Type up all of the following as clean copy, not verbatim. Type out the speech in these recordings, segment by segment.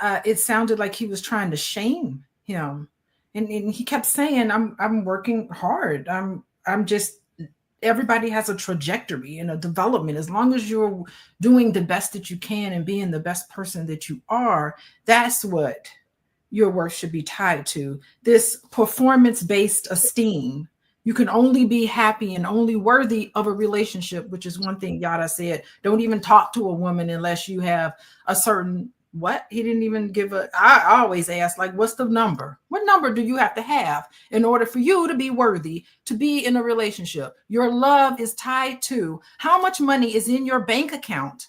it sounded like he was trying to shame him, and he kept saying, I'm working hard. I'm just everybody has a trajectory and a development. As long as you're doing the best that you can and being the best person that you are, that's what your worth should be tied to. This performance based esteem. You can only be happy and only worthy of a relationship, which is one thing Yada said. Don't even talk to a woman unless you have a certain what? He didn't even give a. I always ask, like, what's the number? What number do you have to have in order for you to be worthy to be in a relationship? Your love is tied to how much money is in your bank account.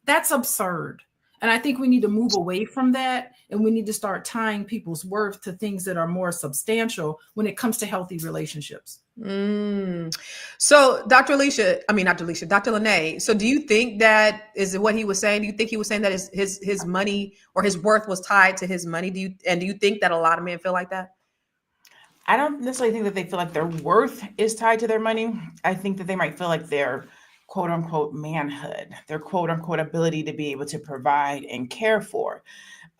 That's absurd. And I think we need to move away from that, and we need to start tying people's worth to things that are more substantial when it comes to healthy relationships. So, Dr. Lene. So, do you think that is what he was saying? Do you think he was saying that his money or his worth was tied to his money? Do you think that a lot of men feel like that? I don't necessarily think that they feel like their worth is tied to their money. I think that they might feel like their quote unquote manhood, their quote unquote ability to be able to provide and care for.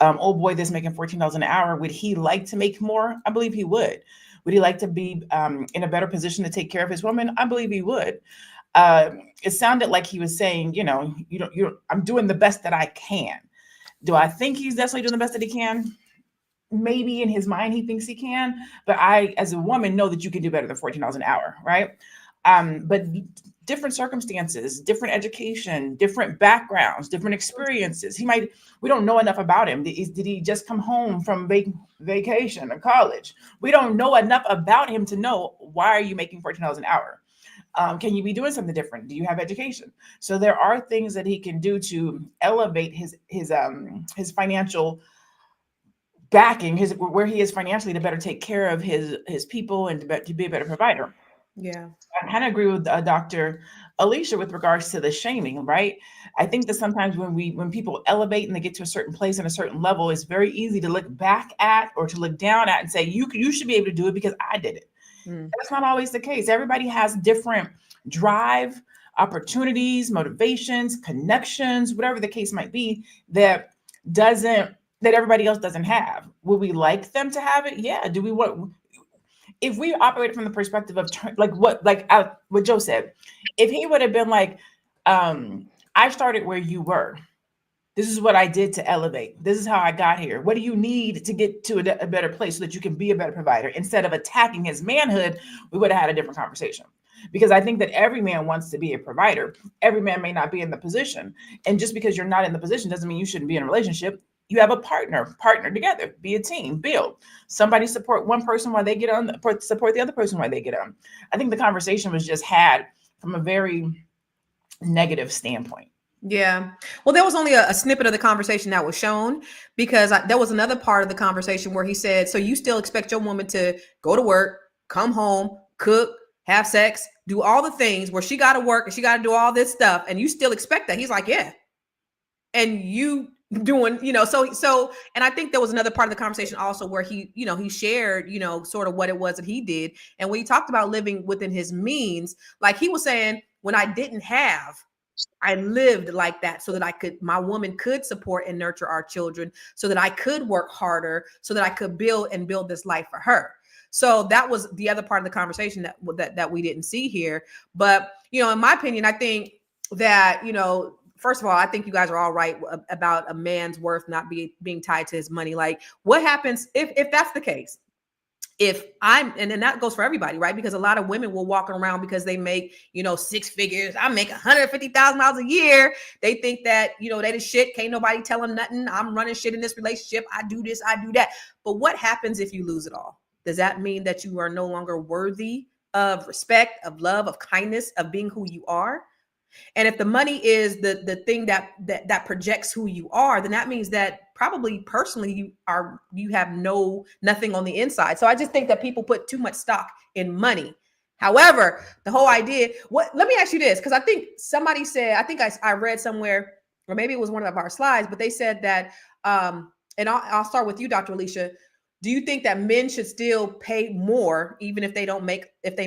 Old boy that's making $14 an hour, would he like to make more? I believe he would. Would he like to be in a better position to take care of his woman? I believe he would. It sounded like he was saying, I'm doing the best that I can. Do I think he's necessarily doing the best that he can? Maybe in his mind he thinks he can, but I, as a woman, know that you can do better than $14 an hour, right? But different circumstances, different education, different backgrounds, different experiences. We don't know enough about him. Did he just come home from vacation or college? We don't know enough about him to know, why are you making $14 an hour? Can you be doing something different? Do you have education? So there are things that he can do to elevate his financial backing, where he is financially, to better take care of his people and to be a better provider. Yeah. I kind of agree with Dr. Alicia with regards to the shaming, right? I think that sometimes when people elevate and they get to a certain place and a certain level, it's very easy to look back at or to look down at and say, you should be able to do it because I did it. That's not always the case. Everybody has different drive, opportunities, motivations, connections, whatever the case might be, that everybody else doesn't have. Would we like them to have it? Yeah. Do we want? If we operate from the perspective of what Joe said, if he would have been like, I started where you were. This is what I did to elevate. This is how I got here. What do you need to get to a better place so that you can be a better provider? Instead of attacking his manhood, we would have had a different conversation. Because I think that every man wants to be a provider. Every man may not be in the position. And just because you're not in the position doesn't mean you shouldn't be in a relationship. You have a partner together, be a team, build. Somebody support one person while they get on, support the other person while they get on. I think the conversation was just had from a very negative standpoint. Yeah. Well, there was only a snippet of the conversation that was shown, because there was another part of the conversation where he said, so you still expect your woman to go to work, come home, cook, have sex, do all the things where she got to work and she got to do all this stuff, and you still expect that? He's like, yeah. And you doing, so, and I think there was another part of the conversation also where he shared, sort of what it was that he did. And when he talked about living within his means, like he was saying, when I didn't have, I lived like that so that my woman could support and nurture our children, so that I could work harder, so that I could build this life for her. So that was the other part of the conversation that we didn't see here. But, in my opinion, I think that, first of all, I think you guys are all right about a man's worth not being tied to his money. Like, what happens if that's the case? And then that goes for everybody, right? Because a lot of women will walk around because they make, 6 figures. I make $150,000 a year. They think that, they the shit. Can't nobody tell them nothing. I'm running shit in this relationship. I do this, I do that. But what happens if you lose it all? Does that mean that you are no longer worthy of respect, of love, of kindness, of being who you are? And if the money is the thing that projects who you are, then that means that probably personally you have nothing on the inside. So I just think that people put too much stock in money. However, the whole idea, let me ask you this, because I think somebody said, I read somewhere, or maybe it was one of our slides, but they said that, and I'll start with you, Dr. Alicia. Do you think that men should still pay more even if they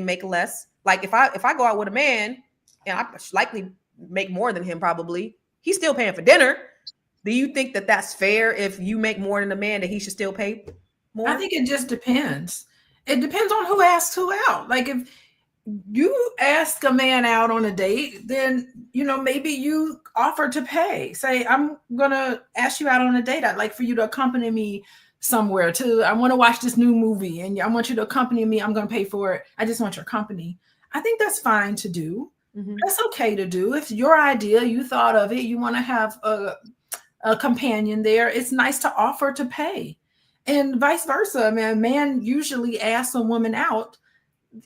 make less? Like if I go out with a man, and I likely make more than him, probably, he's still paying for dinner. Do you think that that's fair? If you make more than a man, that he should still pay more? I think it just depends. It depends on who asks who out. Like if you ask a man out on a date, then maybe you offer to pay. Say, I'm gonna ask you out on a date. I'd like for you to accompany me somewhere. I want to watch this new movie, and I want you to accompany me. I'm gonna pay for it. I just want your company. I think that's fine to do. Mm-hmm. That's okay to do. If your idea, you thought of it, you want to have a companion there, it's nice to offer to pay. And vice versa. I mean, a man usually asks a woman out,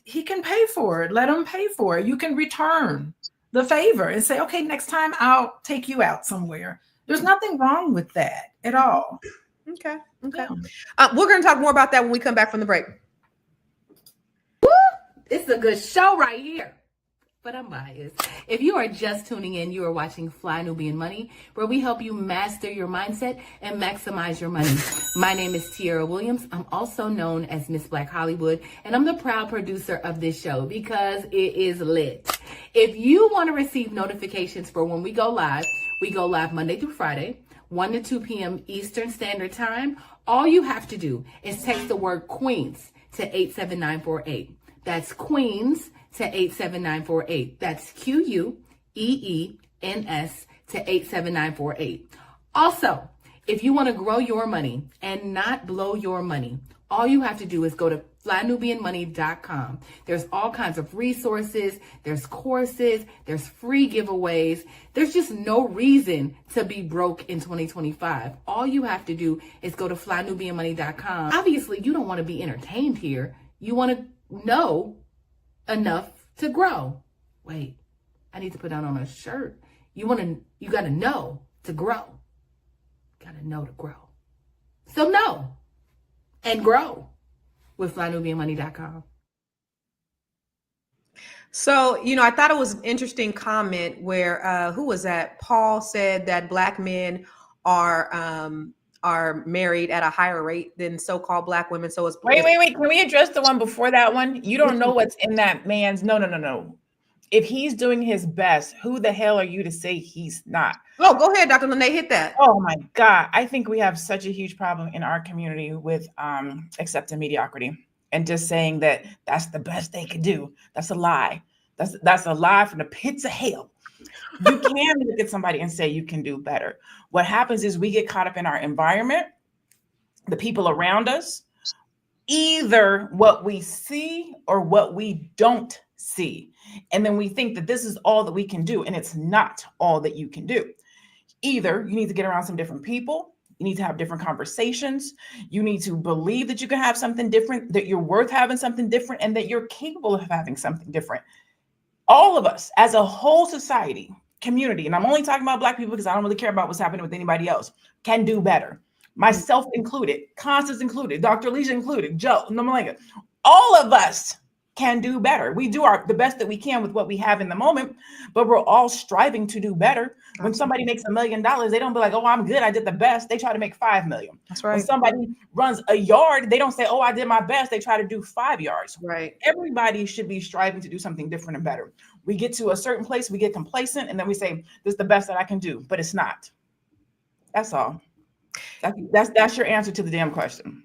he can pay for it. Let him pay for it. You can return the favor and say, okay, next time I'll take you out somewhere. There's nothing wrong with that at all. Okay. Yeah. We're going to talk more about that when we come back from the break. It's a good show right here. But I'm biased. If you are just tuning in, you are watching Fly Nubian Money, where we help you master your mindset and maximize your money. My name is Tiara Williams. I'm also known as Miss Black Hollywood, and I'm the proud producer of this show because it is lit. If you want to receive notifications for when we go live Monday through Friday, 1 to 2 p.m. Eastern Standard Time. All you have to do is text the word Queens to 87948. That's Queens to 87948. That's QUEENS to 87948. Also, if you want to grow your money and not blow your money, all you have to do is go to flynubianmoney.com. There's all kinds of resources, there's courses, there's free giveaways. There's just no reason to be broke in 2025. All you have to do is go to flynubianmoney.com. Obviously, you don't want to be entertained here. You want to know enough to grow. Wait, I need to put that on a shirt. You got to know to grow. Got to know to grow. So know and grow with flynubianmoney.com. So, I thought it was an interesting comment where, who was that? Paul said that Black men are married at a higher rate than so-called Black women. So it's Wait. Can we address the one before that one? You don't know what's in that man's. No. If he's doing his best, who the hell are you to say he's not? Oh, go ahead, Dr. Lene, hit that. Oh my God. I think we have such a huge problem in our community with accepting mediocrity and just saying that that's the best they could do. That's a lie. That's a lie from the pits of hell. You can look at somebody and say you can do better. What happens is we get caught up in our environment, the people around us, either what we see or what we don't see. And then we think that this is all that we can do. And it's not all that you can do. Either you need to get around some different people. You need to have different conversations. You need to believe that you can have something different, that you're worth having something different, and that you're capable of having something different. All of us as a whole society, community, and I'm only talking about Black people because I don't really care about what's happening with anybody else, can do better. Myself included, Constance included, Dr. Alicia included, Joe, Namalenga. All of us can do better. We do the best that we can with what we have in the moment, but we're all striving to do better. When somebody makes $1 million, they don't be like, oh, I'm good, I did the best. They try to make 5 million. That's right. When somebody runs a yard, they don't say, oh, I did my best. They try to do 5 yards. Right. Everybody should be striving to do something different and better. We get to a certain place, we get complacent, and then we say, this is the best that I can do, but it's not. That's all. That's your answer to the damn question.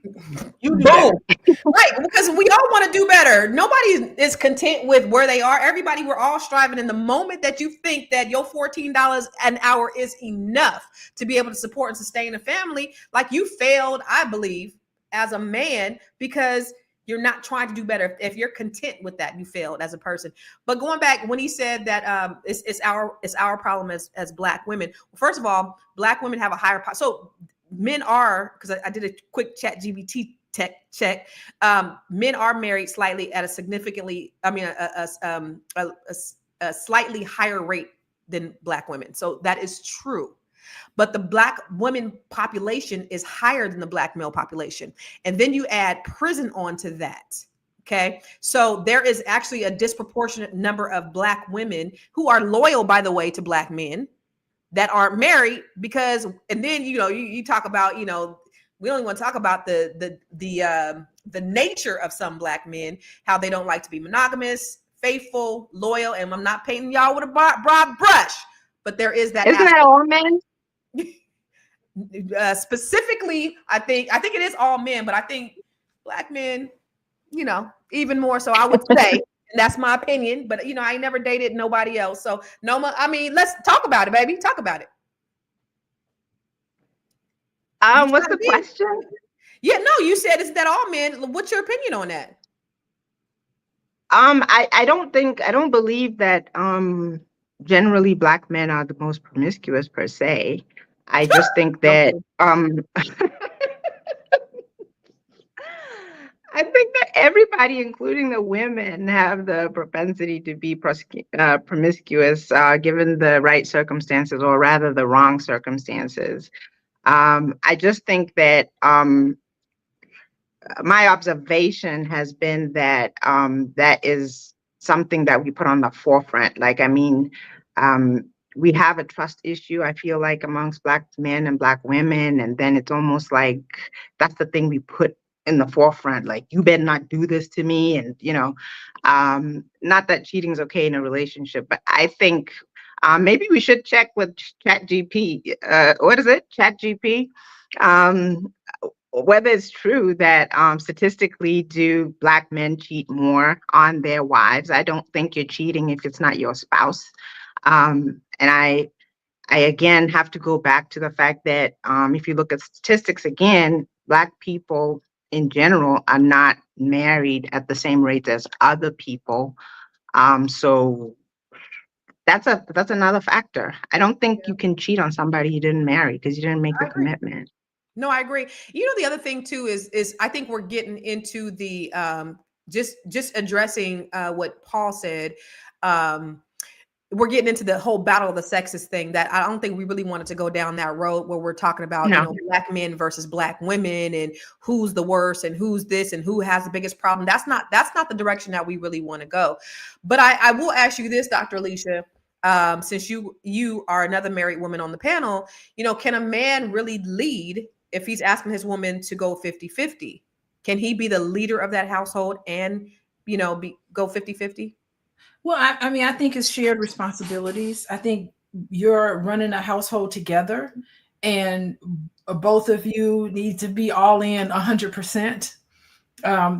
You do better. Right, because we all want to do better. Nobody is content with where they are. Everybody, we're all striving. In the moment that you think that your $14 an hour is enough to be able to support and sustain a family, like you failed, I believe, as a man, because you're not trying to do better. If you're content with that, you failed as a person. But going back, when he said that it's our problem as Black women. Well, first of all, Black women have a higher so men are, because I did a quick ChatGPT tech check. Men are married slightly at a significantly, a slightly higher rate than Black women. So that is true. But the Black women population is higher than the Black male population. And then you add prison onto that. Okay. So there is actually a disproportionate number of Black women who are loyal, by the way, to Black men that are married because, and then, you talk about, we only want to talk about the nature of some Black men, how they don't like to be monogamous, faithful, loyal. And I'm not painting y'all with a broad brush, but there is that. Isn't that all men? specifically, I think it is all men, but I think Black men, you know, even more so, I would say. And that's my opinion, but you know, I ain't never dated nobody else. So Noma, I mean, let's talk about it, baby. Talk about it. What's the question? Yeah, no, you said is that all men? What's your opinion on that? I don't believe that generally Black men are the most promiscuous per se. I just think that I think that everybody, including the women, have the propensity to be promiscuous given the right circumstances, or rather the wrong circumstances. I just think that my observation has been that that is something that we put on the forefront. Like, I mean, we have a trust issue, I feel like, amongst Black men and Black women. And then it's almost like that's the thing we put in the forefront. Like, you better not do this to me. And, you know, not that cheating is okay in a relationship, but I think maybe we should check with ChatGPT. What is it? ChatGPT. Whether it's true that statistically do Black men cheat more on their wives. I don't think you're cheating if it's not your spouse. And I again have to go back to the fact that if you look at statistics again, Black people in general are not married at the same rate as other people. So that's another factor. I don't think you can cheat on somebody you didn't marry because you didn't make the commitment. No, I agree. You know, the other thing too is I think we're getting into the just addressing what Paul said. We're getting into the whole battle of the sexes thing that I don't think we really wanted to go down that road where we're talking about, you know, Black men versus Black women and who's the worst and who's this and who has the biggest problem. That's not the direction that we really want to go. But I will ask you this, Dr. Alicia, since you are another married woman on the panel, you know, can a man really lead if he's asking his woman to go 50-50? Can he be the leader of that household and, you know, go 50-50? Well, I mean, I think it's shared responsibilities. I think you're running a household together and both of you need to be all in 100%.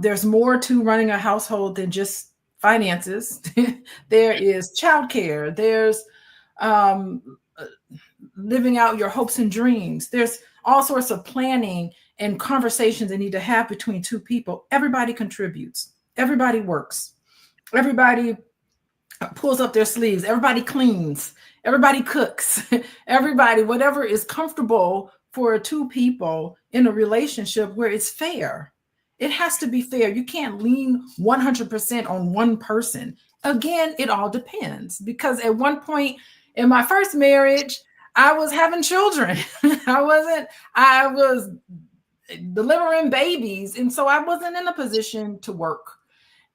There's more to running a household than just finances. There is childcare. There's living out your hopes and dreams. There's all sorts of planning and conversations that need to have between two people. Everybody contributes. Everybody works. Everybody pulls up their sleeves. Everybody cleans. Everybody cooks. Everybody, whatever is comfortable for two people in a relationship where it's fair. It has to be fair. You can't lean 100% on one person. Again, it all depends, because at one point in my first marriage, I was having children. I was delivering babies. And so I wasn't in a position to work.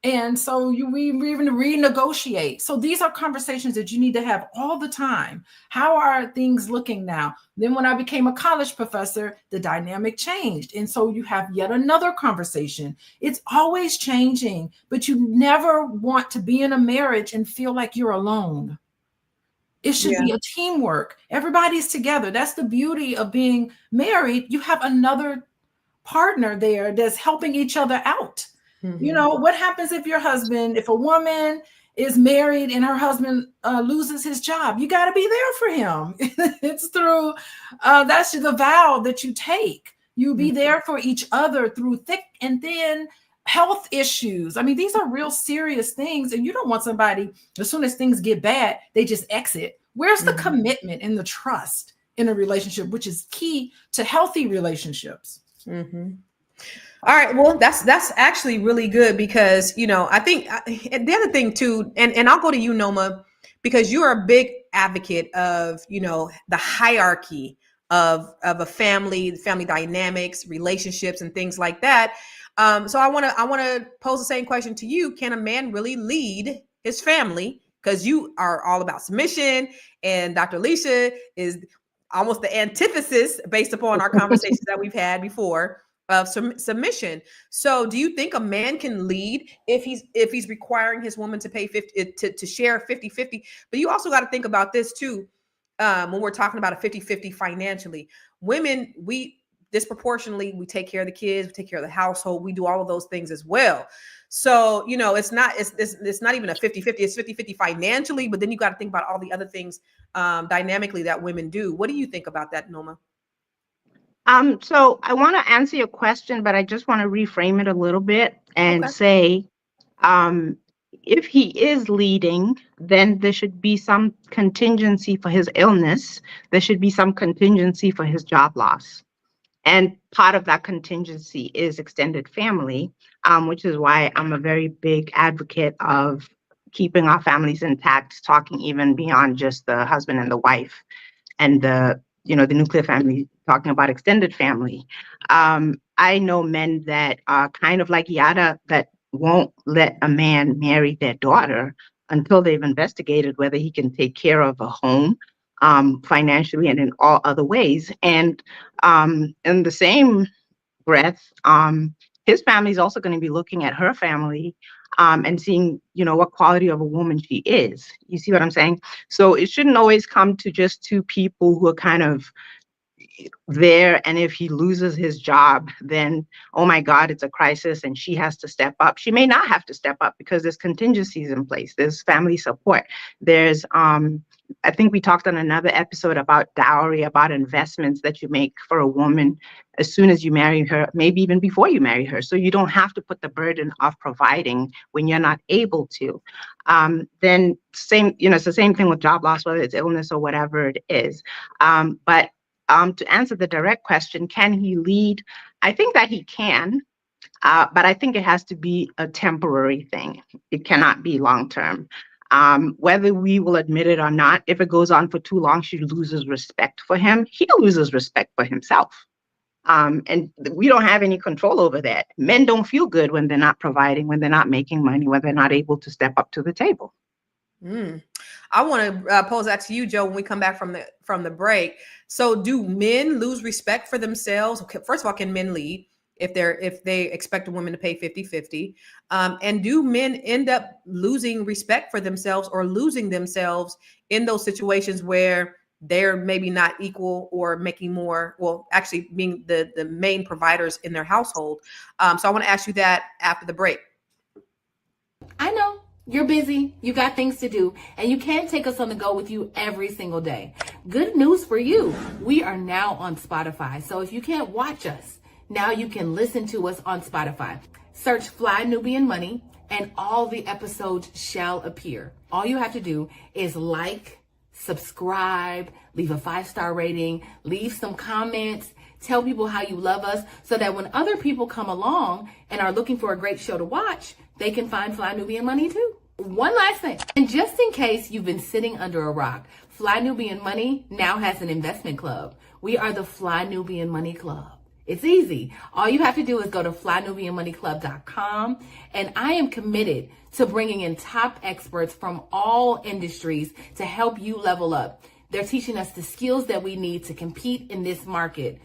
And so we even renegotiate. So these are conversations that you need to have all the time. How are things looking now? Then when I became a college professor, the dynamic changed. And so you have yet another conversation. It's always changing, but you never want to be in a marriage and feel like you're alone. It should be a teamwork. Everybody's together. That's the beauty of being married. You have another partner there that's helping each other out. Mm-hmm. You know, what happens if if a woman is married and her husband loses his job? You got to be there for him. It's through, that's the vow that you take. You be there for each other through thick and thin health issues. I mean, these are real serious things. And you don't want somebody, as soon as things get bad, they just exit. Where's the commitment and the trust in a relationship, which is key to healthy relationships? Mm-hmm. All right. Well, that's actually really good because, you know, I think the other thing too, and I'll go to you, Noma, because you're a big advocate of, you know, the hierarchy of a family dynamics, relationships, and things like that. So I want to pose the same question to you. Can a man really lead his family? Because you are all about submission, and Dr. Alicia is almost the antithesis based upon our conversations that we've had before of submission. So do you think a man can lead if he's requiring his woman to pay to share 50-50? But you also got to think about this too. when we're talking about a 50-50 financially. Women, we disproportionately, we take care of the kids, we take care of the household, we do all of those things as well. So, you know, it's not even a 50-50, it's 50-50 financially, but then you got to think about all the other things dynamically that women do. What do you think about that, Noma? So I want to answer your question, but I just want to reframe it a little bit and Okay. say, if he is leading, then there should be some contingency for his illness. There should be some contingency for his job loss. And part of that contingency is extended family, which is why I'm a very big advocate of keeping our families intact, talking even beyond just the husband and the wife and the nuclear family, talking about extended family. I know men that are kind of like Yada, that won't let a man marry their daughter until they've investigated whether he can take care of a home, financially and in all other ways. And in the same breath, his family is also going to be looking at her family, and seeing, what quality of a woman she is. You see what I'm saying? So it shouldn't always come to just two people who are kind of there, and if he loses his job, then oh my God, it's a crisis and she has to step up. She may not have to step up because there's contingencies in place, there's family support, there's I think we talked on another episode about dowry, about investments that you make for a woman as soon as you marry her, maybe even before you marry her, so you don't have to put the burden of providing when you're not able to. Then same, it's the same thing with job loss, whether it's illness or whatever it is. But to answer the direct question, can he lead? I think that he can, but I think it has to be a temporary thing. It cannot be long-term. Whether we will admit it or not, if it goes on for too long, she loses respect for him. He loses respect for himself. And we don't have any control over that. Men don't feel good when they're not providing, when they're not making money, when they're not able to step up to the table. I want to pose that to you, Joe, when we come back from the break. So do men lose respect for themselves? Okay, first of all, can men lead if they expect a woman to pay 50-50? And do men end up losing respect for themselves or losing themselves in those situations where they're maybe not equal or making more, well, actually being the main providers in their household? So I want to ask you that after the break. I know. You're busy, you got things to do, and you can't take us on the go with you every single day. Good news for you. We are now on Spotify. So if you can't watch us, now you can listen to us on Spotify. Search Fly Nubian Money and all the episodes shall appear. All you have to do is like, subscribe, leave a 5-star rating, leave some comments, tell people how you love us so that when other people come along and are looking for a great show to watch, they can find Fly Nubian Money too. One last thing, and just in case you've been sitting under a rock, Fly Nubian Money now has an investment club. We are the Fly Nubian Money Club. It's easy. All you have to do is go to flynubianmoneyclub.com, and I am committed to bringing in top experts from all industries to help you level up. They're teaching us the skills that we need to compete in this market.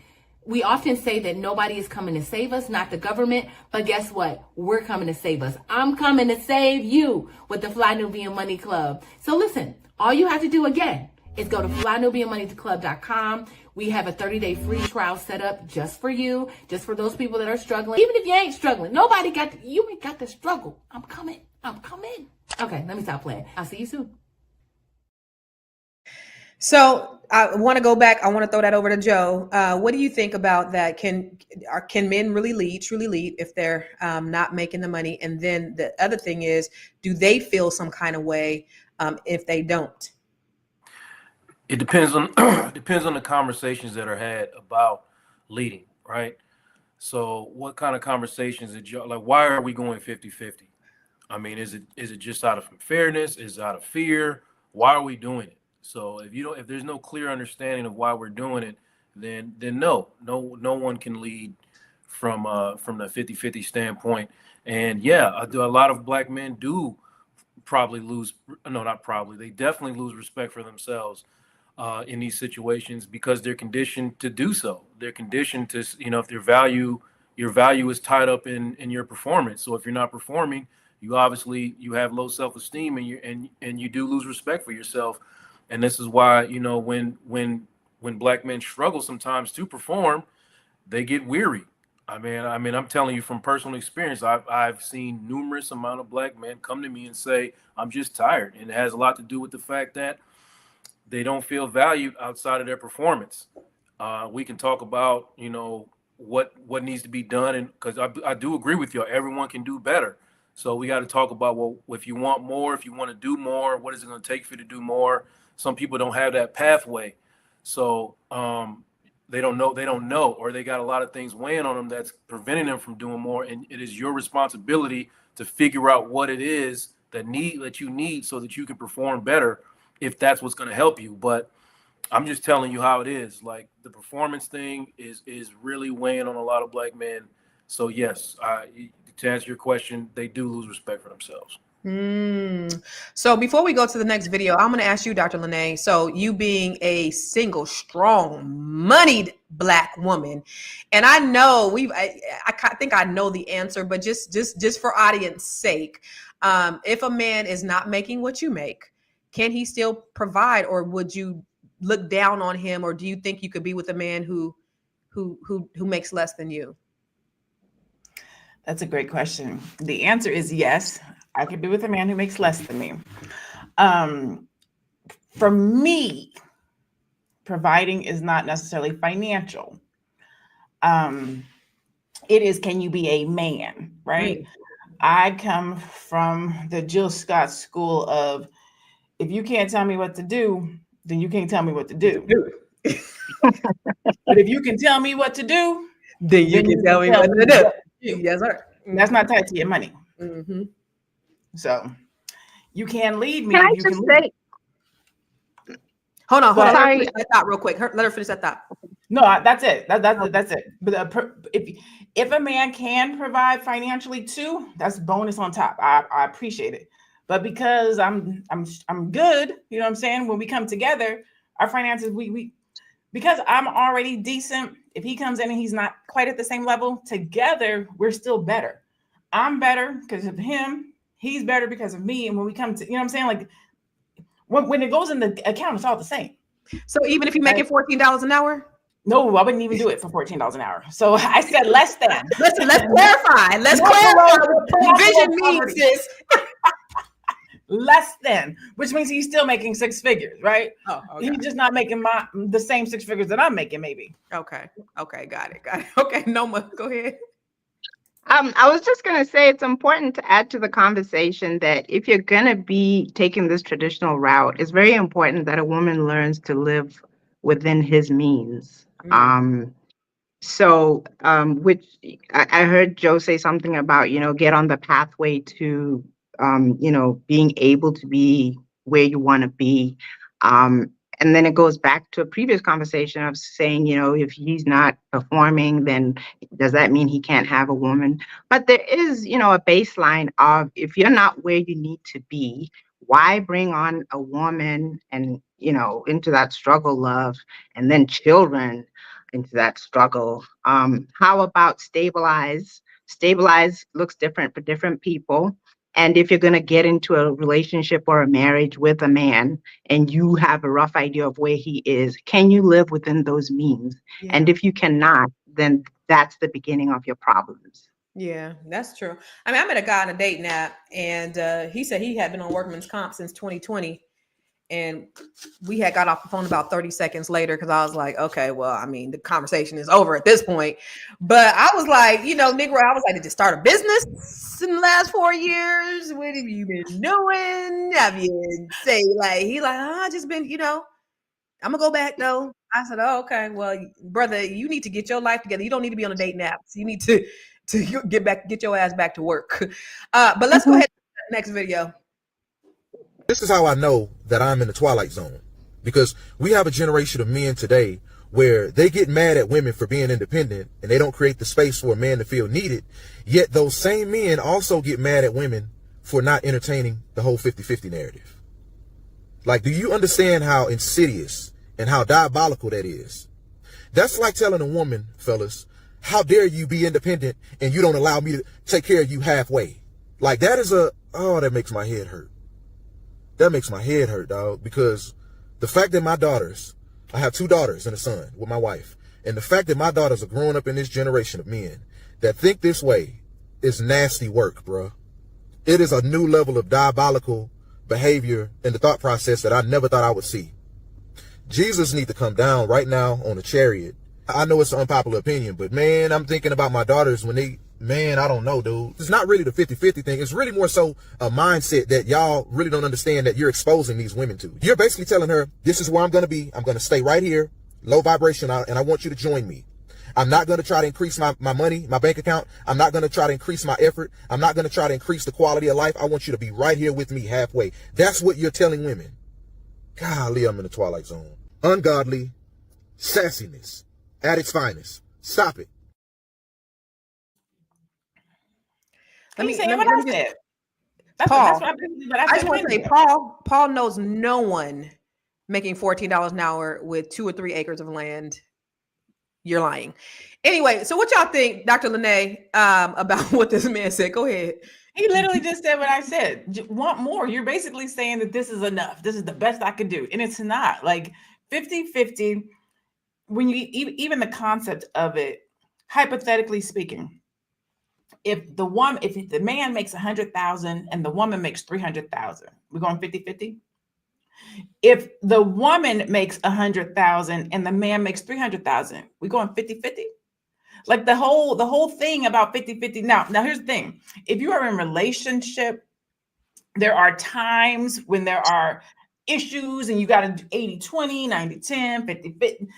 We often say that nobody is coming to save us, not the government, but guess what? We're coming to save us. I'm coming to save you with the Fly Nubian Money Club. So listen, all you have to do again is go to flynubianmoneyclub.com. We have a 30-day free trial set up just for you, just for those people that are struggling. Even if you ain't struggling, you ain't got to struggle. I'm coming. Okay, let me stop playing. I'll see you soon. So I want to go back. I want to throw that over to Joe. What do you think about that? Can men really truly lead if they're not making the money? And then the other thing is, do they feel some kind of way if they don't? It depends on depends on the conversations that are had about leading, right? So what kind of conversations like why are we going 50-50? I mean, is it just out of fairness? Is it out of fear? Why are we doing it? So if there's no clear understanding of why we're doing it, then no one can lead from the 50-50 standpoint. And yeah, a lot of black men do they definitely lose respect for themselves in these situations because they're conditioned to do so. They're conditioned to, if your value is tied up in your performance. So if you're not performing, you have low self-esteem and you do lose respect for yourself. And this is why, you know, when black men struggle sometimes to perform, they get weary. I'm telling you from personal experience, I've seen numerous amount of black men come to me and say, I'm just tired. And it has a lot to do with the fact that they don't feel valued outside of their performance. We can talk about, you know, what needs to be done. And because I do agree with you, everyone can do better. So we got to talk about, well, if you want more, if you want to do more, what is it going to take for you to do more? Some people don't have that pathway. So they don't know, or they got a lot of things weighing on them that's preventing them from doing more. And it is your responsibility to figure out what it is that you need so that you can perform better, if that's what's going to help you. But I'm just telling you how it is. Like, the performance thing is really weighing on a lot of black men. So yes, to answer your question, they do lose respect for themselves. So before we go to the next video, I'm going to ask you, Dr. Lene. So you being a single, strong, moneyed black woman, and I know I think I know the answer, but just for audience sake, if a man is not making what you make, can he still provide, or would you look down on him, or do you think you could be with a man who makes less than you? That's a great question. The answer is yes. I could be with a man who makes less than me. For me, providing is not necessarily financial. It is, can you be a man, right? I come from the Jill Scott school of, if you can't tell me what to do, then you can't tell me what to do. But if you can tell me what to do, then you can tell me what to do. Yes, sir. That's not tied to your money. Mm-hmm. So you can lead me. Can I just say? Hold on. Sorry. Let her finish that thought real quick. Let her finish that thought. No, that's it. That's it. But if a man can provide financially too, that's bonus on top. I appreciate it. But because I'm good, you know what I'm saying? When we come together, our finances, we because I'm already decent. If he comes in and he's not quite at the same level, together we're still better. I'm better because of him. He's better because of me. And when we come to, you know what I'm saying? Like when it goes in the account, it's all the same. So even if you make it $14 an hour? No, I wouldn't even do it for $14 an hour. So I said less than. Listen, let's clarify. Let's clarify what vision means, sis. Less than, which means he's still making six figures, right? Oh, okay. He's just not making the same six figures that I'm making, maybe. Okay, got it. Okay, Noma, go ahead. I was just going to say it's important to add to the conversation that if you're going to be taking this traditional route, it's very important that a woman learns to live within his means. Which I heard Joe say something about, get on the pathway to, being able to be where you want to be. And then it goes back to a previous conversation of saying, if he's not performing, then does that mean he can't have a woman? But there is, a baseline of, if you're not where you need to be, why bring on a woman and, into that struggle of, and then children into that struggle? How about stabilize? Stabilize looks different for different people. And if you're going to get into a relationship or a marriage with a man and you have a rough idea of where he is, can you live within those means? Yeah. And if you cannot, then that's the beginning of your problems. Yeah, that's true. I mean, I met a guy on a dating app, and he said he had been on workman's comp since 2020. And we had got off the phone about 30 seconds later because I was like, okay, well, I mean, the conversation is over at this point. But I was like, Negro, I was like, did you start a business in the last 4 years? What have you been doing? Have you say like, he like, I just been, I'm gonna go back though. I said, oh, okay. Well, brother, you need to get your life together. You don't need to be on a dating app. So you need to get your ass back to work. But let's go ahead to the next video. This is how I know that I'm in the twilight zone, because we have a generation of men today where they get mad at women for being independent and they don't create the space for a man to feel needed. Yet those same men also get mad at women for not entertaining the whole 50-50 narrative. Like, do you understand how insidious and how diabolical that is? That's like telling a woman, fellas, how dare you be independent and you don't allow me to take care of you halfway. Like, that is that makes my head hurt. That makes my head hurt, dog, because The fact that my daughters, I have 2 daughters and a son with my wife, and the fact that my daughters are growing up in this generation of men that think this way is nasty work, bro. It is a new level of diabolical behavior in the thought process that I never thought I would see. Jesus need to come down right now on a chariot. I know it's an unpopular opinion, but man, I'm thinking about my daughters when they, man, I don't know, dude. It's not really the 50-50 thing. It's really more so a mindset that y'all really don't understand that you're exposing these women to. You're basically telling her, this is where I'm going to be. I'm going to stay right here, low vibration, and I want you to join me. I'm not going to try to increase my money, my bank account. I'm not going to try to increase my effort. I'm not going to try to increase the quality of life. I want you to be right here with me halfway. That's what you're telling women. Golly, I'm in the twilight zone. Ungodly sassiness at its finest. Stop it. Let me say what I said. Paul, That's what I just want to say, Paul knows no one making $14 an hour with 2 or 3 acres of land. You're lying. Anyway, so what y'all think, Dr. Lene, about what this man said? Go ahead. He literally just said what I said. Want more. You're basically saying that this is enough. This is the best I could do. And it's not. Like 50-50, when you even the concept of it, hypothetically speaking, if the man makes 100,000 and the woman makes 300,000, we're going 50-50. If the woman makes 100,000 and the man makes 300,000, we going 50-50. Like the whole thing about 50-50. Now here's the thing. If you are in a relationship, there are times when there are issues and you got to do 80-20, 90-10, 50-50,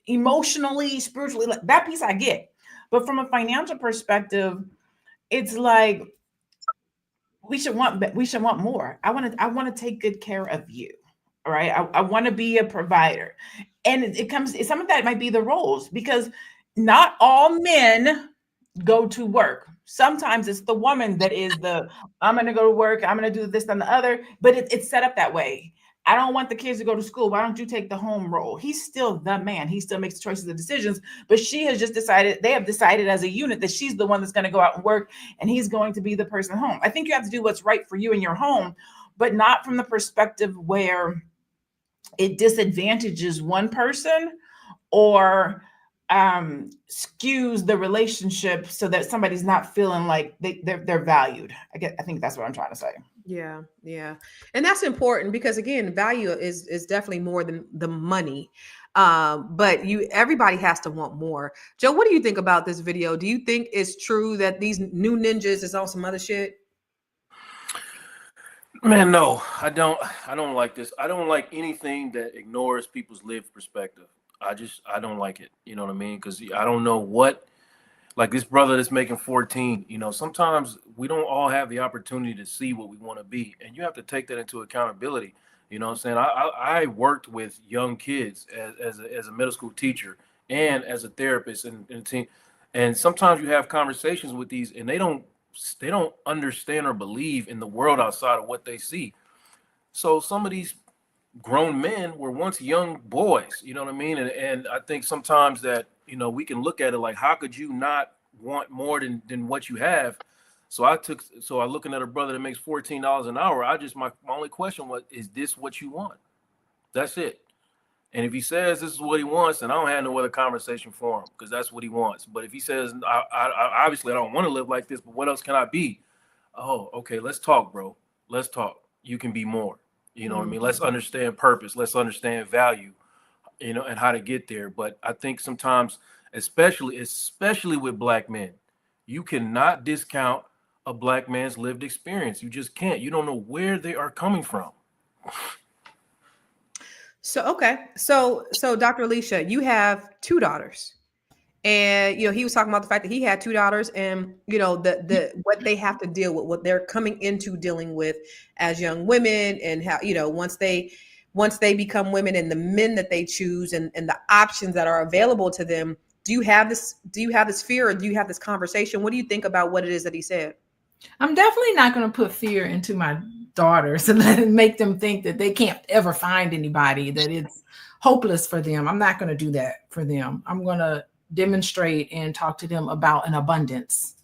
emotionally, spiritually, like that piece I get. But from a financial perspective, it's like we should want more. I want to take good care of you. All right. I want to be a provider. And some of that might be the roles, because not all men go to work. Sometimes it's the woman that is I'm going to go to work. I'm going to do this and the other, but it's set up that way. I don't want the kids to go to school. Why don't you take the home role? He's still the man. He still makes the choices and decisions, but they have decided as a unit that she's the one that's going to go out and work and he's going to be the person home. I think you have to do what's right for you in your home, but not from the perspective where it disadvantages one person or skews the relationship so that somebody's not feeling like they're valued. I think that's what I'm trying to say. Yeah. And that's important because again, value is definitely more than the money. But everybody has to want more. Joe, what do you think about this video? Do you think it's true that these new ninjas is on some other shit? Man, no, I don't like this. I don't like anything that ignores people's lived perspective. I don't like it. You know what I mean? Because I don't know what, like this brother that's making 14, sometimes we don't all have the opportunity to see what we want to be. And you have to take that into accountability. You know what I'm saying? I worked with young kids as a middle school teacher and as a therapist and a team. And sometimes you have conversations with these and they don't understand or believe in the world outside of what they see. So some of these grown men were once young boys, you know what I mean? And I think sometimes that, we can look at it like, how could you not want more than what you have? So I looking at a brother that makes $14 an hour. My only question was, is this what you want? That's it. And if he says this is what he wants, then I don't have no other conversation for him because that's what he wants. But if he says, I obviously I don't want to live like this, but what else can I be? Oh, okay, let's talk, bro. Let's talk. You can be more. You know what I mean? Let's understand purpose. Let's understand value, and how to get there. But I think sometimes, especially with Black men, you cannot discount a Black man's lived experience. You just can't. You don't know where they are coming from. So, okay. So Dr. Alicia, you have 2 daughters. And, he was talking about the fact that he had 2 daughters and, the what they have to deal with, what they're coming into dealing with as young women and how, once they become women and the men that they choose and the options that are available to them. Do you have this fear or do you have this conversation? What do you think about what it is that he said? I'm definitely not going to put fear into my daughters and make them think that they can't ever find anybody, that it's hopeless for them. I'm not going to do that for them. I'm going to demonstrate and talk to them about an abundance.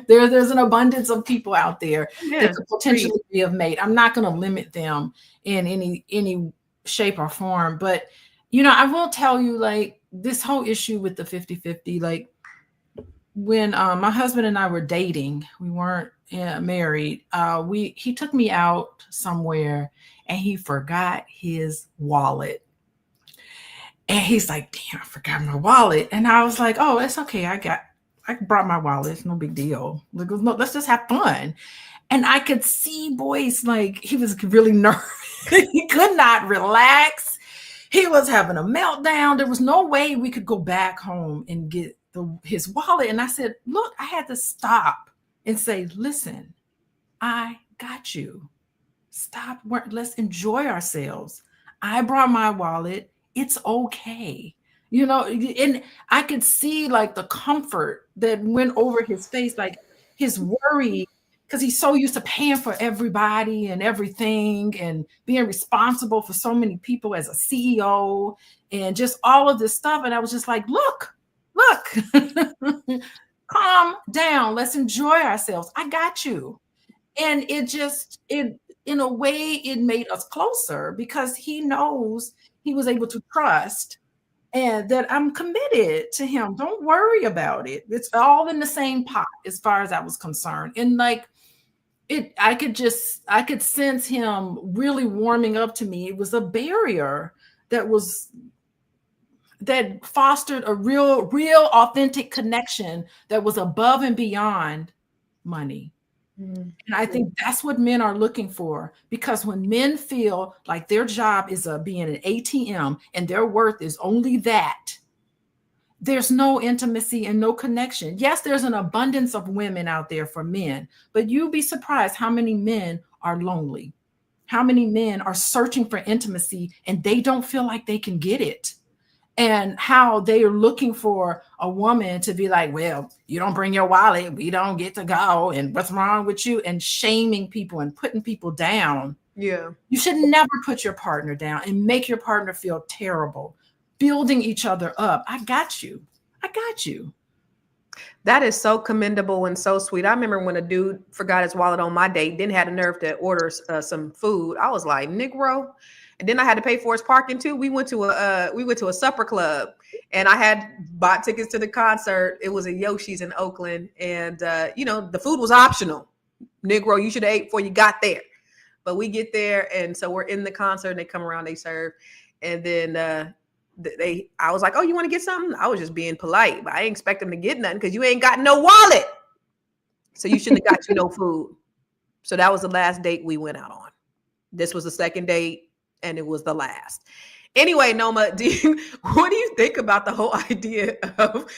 There's an abundance of people out there that could potentially be of mate. I'm not going to limit them in any shape or form. But, you know, I will tell you, like, this whole issue with the 50-50, like, when my husband and I were dating, we weren't married. He took me out somewhere and he forgot his wallet. And he's like, damn, I forgot my wallet. And I was like, oh, it's okay. I brought my wallet. It's no big deal. Like, no, let's just have fun. And I could see Boyce, like, he was really nervous. He could not relax. He was having a meltdown. There was no way we could go back home and get his wallet. And I said, look, I had to stop and say, listen, I got you. Stop. Let's enjoy ourselves. I brought my wallet. It's okay. You know, and I could see like the comfort that went over his face, like his worry, because he's so used to paying for everybody and everything and being responsible for so many people as a CEO and just all of this stuff. And I was just like, look, calm down. Let's enjoy ourselves. I got you. And in a way, it made us closer because he knows he was able to trust and that I'm committed to him. Don't worry about it. It's all in the same pot as far as I was concerned. And like I could sense him really warming up to me. It was a barrier that fostered a real authentic connection that was above and beyond money. And I think that's what men are looking for, because when men feel like their job is being an ATM and their worth is only that, there's no intimacy and no connection. Yes, there's an abundance of women out there for men, but you'd be surprised how many men are lonely, how many men are searching for intimacy and they don't feel like they can get it. And how they are looking for a woman to be like, well, you don't bring your wallet, we don't get to go, and what's wrong with you? And shaming people and putting people down. Yeah. You should never put your partner down and make your partner feel terrible. Building each other up. I got you. That is so commendable and so sweet. I remember when a dude forgot his wallet on my date, didn't have the nerve to order some food. I was like, Negro. And then I had to pay for his parking too. We went to a supper club, and I had bought tickets to the concert. It was at Yoshi's in Oakland, and you know, the food was optional. Negro, you should have ate before you got there. But we get there, and so we're in the concert, and they come around, they serve, and then I was like, oh, you want to get something? I was just being polite, but I didn't expect them to get nothing because you ain't got no wallet. So you shouldn't have got you no food. So that was the last date we went out on. This was the second date. And it was the last. Anyway, Noma, what do you think about the whole idea of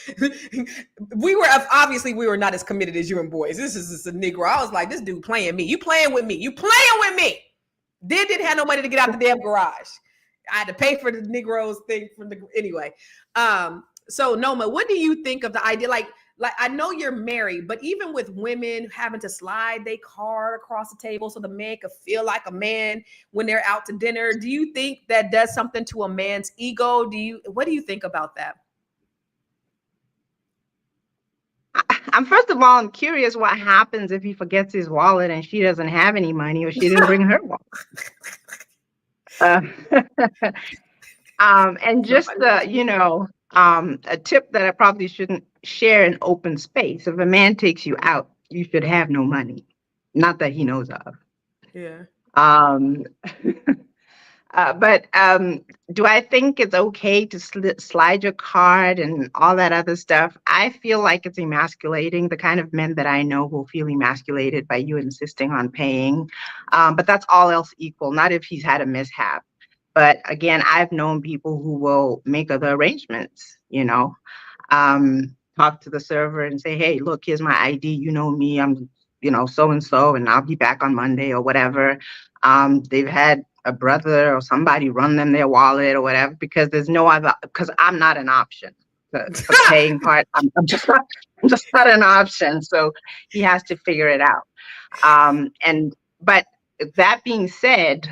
we were not as committed as you and Boyce. This is just a Negro. I was like, this dude playing me. You playing with me. Didn't have no money to get out the damn garage. I had to pay for the Negroes thing anyway. So Noma, what do you think of the idea? Like I know you're married, but even with women having to slide their card across the table so the man could feel like a man when they're out to dinner, do you think that does something to a man's ego? What do you think about that? First of all, I'm curious what happens if he forgets his wallet and she doesn't have any money or she didn't bring her wallet. And just a tip that I probably shouldn't share in open space. If a man takes you out, you should have no money. Not that he knows of. Yeah. But do I think it's okay to slide your card and all that other stuff? I feel like it's emasculating. The kind of men that I know will feel emasculated by you insisting on paying. But that's all else equal, not if he's had a mishap. But again, I've known people who will make other arrangements, talk to the server and say, hey, look, here's my ID. You know me, I'm, so-and-so, and I'll be back on Monday or whatever. They've had a brother or somebody run them their wallet or whatever, because there's no other, because I'm not an option. The paying part, I'm just not an option. So he has to figure it out. But that being said,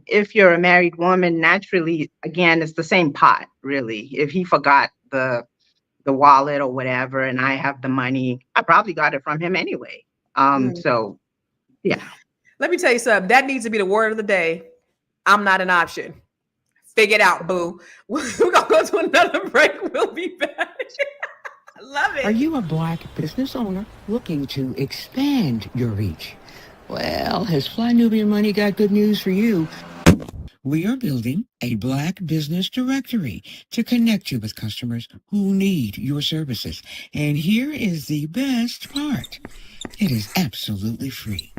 if you're a married woman, naturally, again, it's the same pot, really. If he forgot the wallet or whatever, and I have the money, I probably got it from him anyway. So, yeah. Let me tell you something. That needs to be the word of the day. I'm not an option. Figure it out, boo. We're gonna go to another break. We'll be back. I love it. Are you a Black business owner looking to expand your reach? Well, has Fly Nubian Money got good news for you? We are building a Black business directory to connect you with customers who need your services. And here is the best part. It is absolutely free.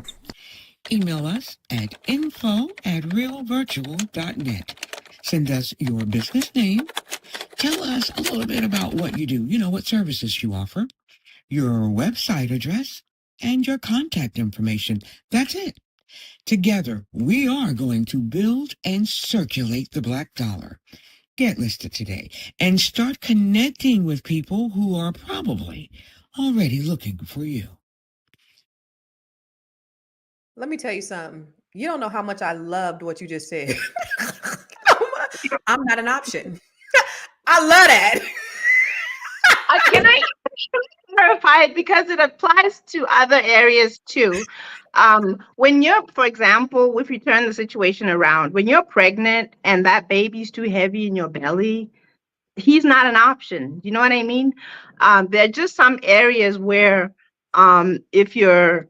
Email us at info@realvirtual.net. Send us your business name. Tell us a little bit about what you do, what services you offer, your website address, and your contact information. That's it. Together, we are going to build and circulate the Black dollar. Get listed today and start connecting with people who are probably already looking for you. Let me tell you something. You don't know how much I loved what you just said. I'm not an option. I love that. Can I clarify it because it applies to other areas too? When you're, for example, if you turn the situation around, when you're pregnant and that baby's too heavy in your belly, he's not an option. You know what I mean? There are just some areas where if you're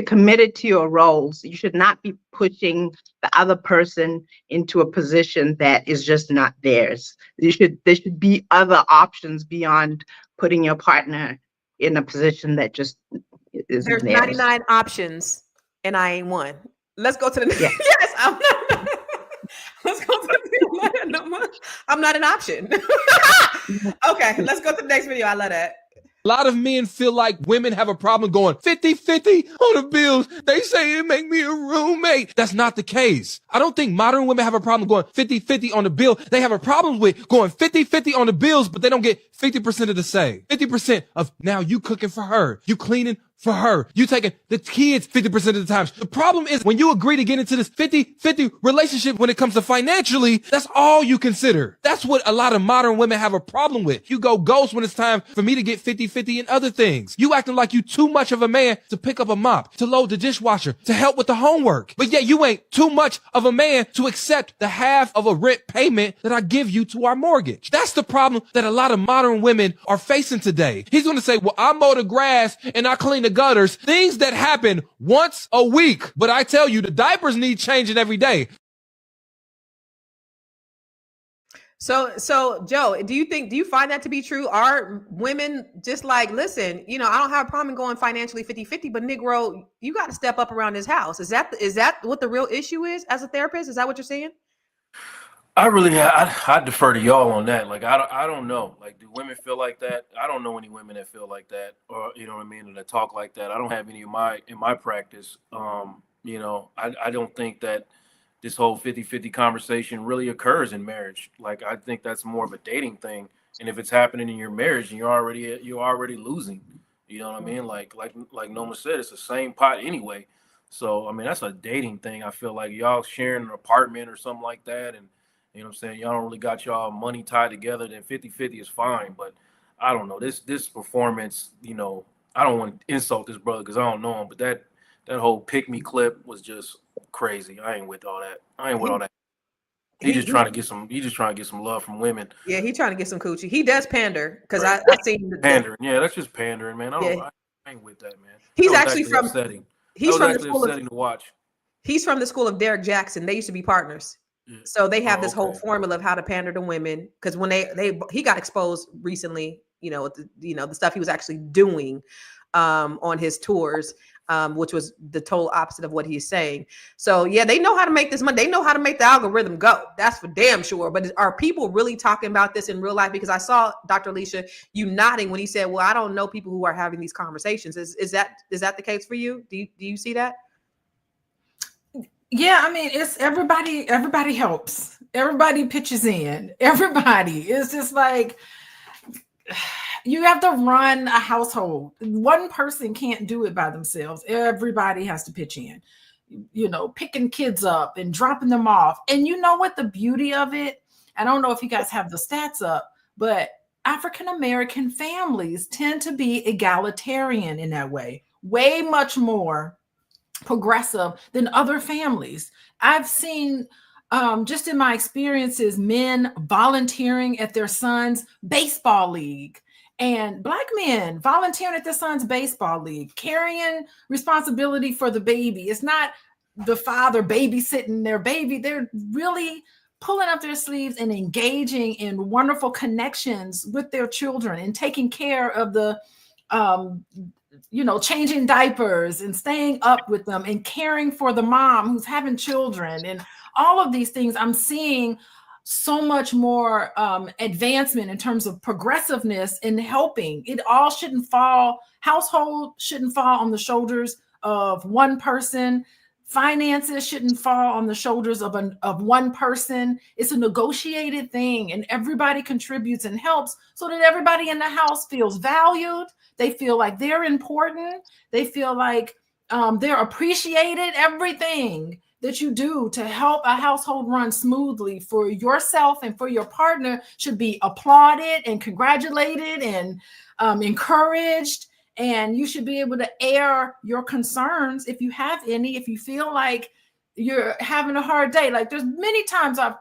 committed to your roles, you should not be pushing the other person into a position that is just not theirs. There should be other options beyond putting your partner in a position that just isn't There's theirs. 99 options, and I ain't one. Let's go to the next. Yeah. Yes, I'm not. Let's go to the I'm not an option. Okay, let's go to the next video. I love that. A lot of men feel like women have a problem going 50-50 on the bills. They say it make me a roommate. That's not the case. I don't think modern women have a problem going 50-50 on the bill. They have a problem with going 50-50 on the bills, but they don't get 50% of the say. 50% of now you cooking for her, you cleaning for her, you taking the kids 50% of the time. The problem is when you agree to get into this 50-50 relationship when it comes to financially, that's all you consider. That's what a lot of modern women have a problem with. You go ghost when it's time for me to get 50-50 in other things. You acting like you too much of a man to pick up a mop, to load the dishwasher, to help with the homework. But yet you ain't too much of a man to accept the half of a rent payment that I give you to our mortgage. That's the problem that a lot of modern women are facing today. He's going to say, well, I mow the grass and I clean the gutters, things that happen once a week. But I tell you, the diapers need changing every day. So Joe, do you find that to be true? Are women just like, listen, I don't have a problem going financially 50-50, but Negro, you got to step up around this house. Is that what the real issue is as a therapist? Is that what you're saying? I defer to y'all on that. Like, I don't know. Like, do women feel like that? I don't know any women that feel like that, or you know what I mean, that talk like that. I don't have any in my practice. I don't think that this whole 50-50 conversation really occurs in marriage. Like, I think that's more of a dating thing. And if it's happening in your marriage, and you're already losing. You know what I mean? Like Noma said, it's the same pot anyway. So I mean, that's a dating thing. I feel like y'all sharing an apartment or something like that, and you know what I'm saying, y'all don't really got y'all money tied together, then 50-50 is fine. But I don't know. This performance, I don't want to insult this brother because I don't know him, but that whole pick me clip was just crazy. I ain't with all that. He's just trying to get some love from women. Yeah, he's trying to get some coochie. He does pander because Right. I seen the Pandering. Yeah, that's just pandering, man. Yeah. I ain't with that, man. He's That was actually from upsetting. he's That from was the actually school of upsetting to watch. he's from the school of Derek Jackson. They used to be partners. Yeah. So they have Oh, this whole okay. formula of how to pander to women. Because when he got exposed recently, the stuff he was actually doing on his tours, which was the total opposite of what he's saying. So yeah, they know how to make this money. They know how to make the algorithm go. That's for damn sure. But are people really talking about this in real life? Because I saw Dr. Alicia, you nodding when he said, well, I don't know people who are having these conversations. Is that the case for you? Do you see that? Yeah, I mean, it's everybody helps. Everybody pitches in. Everybody. It's just like you have to run a household. One person can't do it by themselves. Everybody has to pitch in. Picking kids up and dropping them off. And you know what the beauty of it? I don't know if you guys have the stats up, but African-American families tend to be egalitarian in that way. Way much more progressive than other families. I've seen just in my experiences, men volunteering at their son's baseball league, and Black men volunteering at their son's baseball league, carrying responsibility for the baby. It's not the father babysitting their baby. They're really pulling up their sleeves and engaging in wonderful connections with their children and taking care of the, changing diapers and staying up with them and caring for the mom who's having children. And all of these things, I'm seeing so much more advancement in terms of progressiveness in helping. It all shouldn't fall, household shouldn't fall on the shoulders of one person. Finances shouldn't fall on the shoulders of one person. It's a negotiated thing, and everybody contributes and helps so that everybody in the house feels valued. They feel like they're important. They feel like they're appreciated. Everything that you do to help a household run smoothly for yourself and for your partner should be applauded and congratulated and encouraged. And you should be able to air your concerns if you have any, if you feel like you're having a hard day. Like, there's many times I've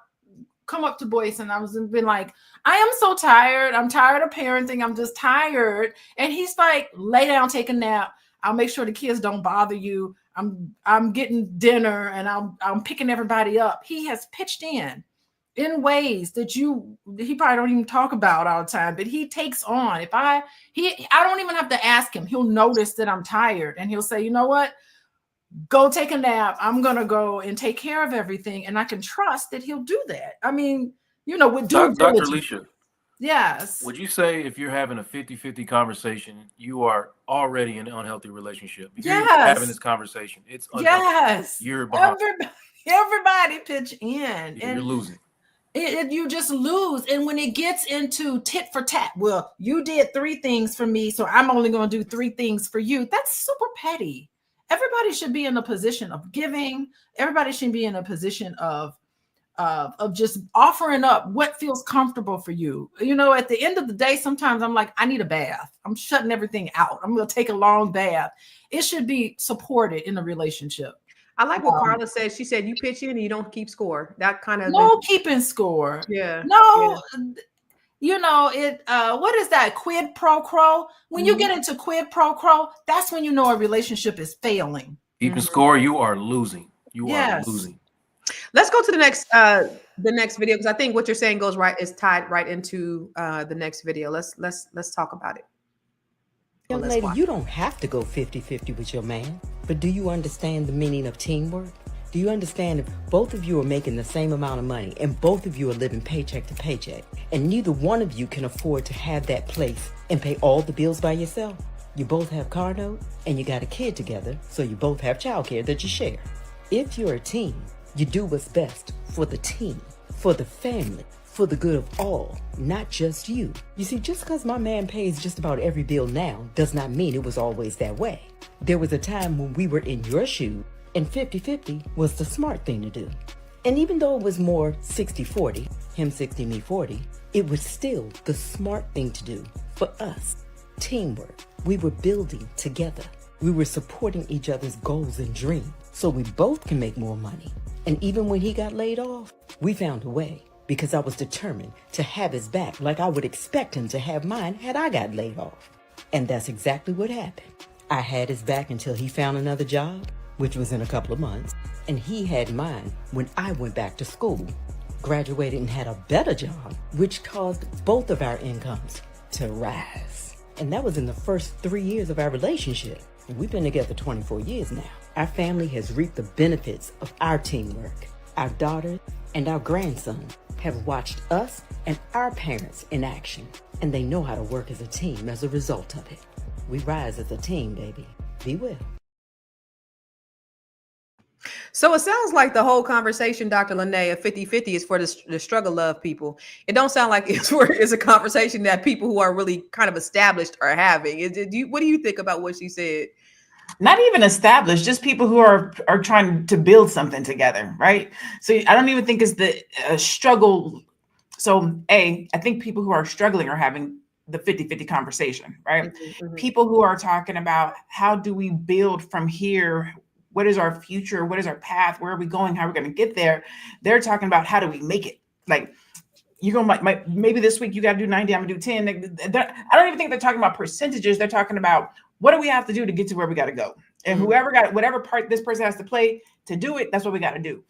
come up to Boyce and I was been like, I am so tired. I'm tired of parenting. I'm just tired. And he's like, lay down, take a nap. I'll make sure the kids don't bother you. I'm getting dinner and I'm picking everybody up. He has pitched in ways that he probably don't even talk about all the time, but he takes on. I don't even have to ask him. He'll notice that I'm tired and he'll say, you know what? Go take a nap. I'm going to go and take care of everything. And I can trust that he'll do that. I mean, with due Dr. diligence. Alicia, Yes. would you say if you're having a 50-50 conversation, you are already in an unhealthy relationship? If you're having this conversation, it's unhealthy. Yes. You're behind. Everybody pitch in. You're losing. You just lose. And when it gets into tit for tat, well, you did 3 things for me, so I'm only going to do 3 things for you. That's super petty. Everybody should be in a position of giving. Everybody should be in a position of just offering up what feels comfortable for you. At the end of the day, sometimes I'm like, I need a bath. I'm shutting everything out. I'm going to take a long bath. It should be supported in a relationship. I like what Carla said. She said, you pitch in and you don't keep score. That kind of keeping score. Yeah. No. Yeah. What is that? Quid pro quo. When you get into quid pro quo, that's when you know a relationship is failing. Keeping score, you are losing. You are losing. Let's go to the next video, because I think what you're saying is tied right into the next video. Let's talk about it. Young lady, you don't have to go 50-50 with your man, but do you understand the meaning of teamwork? Do you understand if both of you are making the same amount of money and both of you are living paycheck to paycheck, and neither one of you can afford to have that place and pay all the bills by yourself? You both have car note and you got a kid together, so you both have childcare that you share. If you're a team, you do what's best for the team, for the family, for the good of all, not just you. You see, just because my man pays just about every bill now does not mean it was always that way. There was a time when we were in your shoes, and 50-50 was the smart thing to do. And even though it was more 60-40, him 60, me 40, it was still the smart thing to do for us. Teamwork. We were building together. We were supporting each other's goals and dreams so we both can make more money. And even when he got laid off, we found a way, because I was determined to have his back like I would expect him to have mine had I got laid off. And that's exactly what happened. I had his back until he found another job, which was in a couple of months, and he had mine when I went back to school, graduated and had a better job, which caused both of our incomes to rise. And that was in the first 3 years of our relationship. We've been together 24 years now. Our family has reaped the benefits of our teamwork. Our daughter and our grandson have watched us and our parents in action, and they know how to work as a team as a result of it. We rise as a team, baby. Be well. So it sounds like the whole conversation, Dr. Lene, of 50-50 is for the struggle love people. It don't sound like it's a conversation that people who are really kind of established are having. What do you think about what she said? Not even established, just people who are trying to build something together, right? So I don't even think it's the struggle. So I think people who are struggling are having the 50-50 conversation, right? Mm-hmm. People who are talking about how do we build from here what is our future? What is our path? Where are we going? How are we going to get there? They're talking about how do we make it? Like, you're going to maybe this week you got to do 90, I'm going to do 10. I don't even think they're talking about percentages. They're talking about what do we have to do to get to where we got to go? And whatever part this person has to play to do it, that's what we got to do.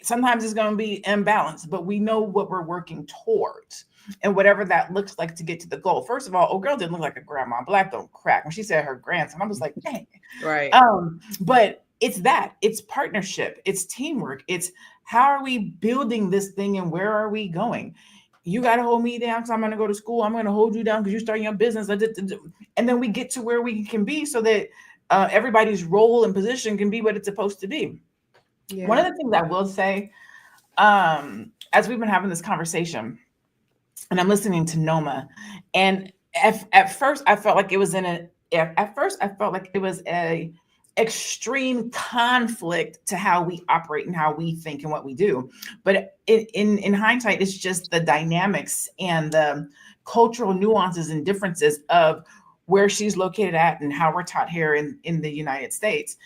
Sometimes it's going to be imbalanced, but we know what we're working towards and whatever that looks like to get to the goal. First of all, old girl didn't look like a grandma. Black don't crack. When she said her grandson, I was like, dang. Right. But it's partnership, it's teamwork. It's how are we building this thing and where are we going? You got to hold me down because I'm going to go to school. I'm going to hold you down because you're starting your business. And then we get to where we can be so that everybody's role and position can be what it's supposed to be. Yeah. One of the things I will say, as we've been having this conversation, and I'm listening to Noma, and at first I felt like it was a extreme conflict to how we operate and how we think and what we do. But in hindsight, it's just the dynamics and the cultural nuances and differences of where she's located at and how we're taught here in the United States.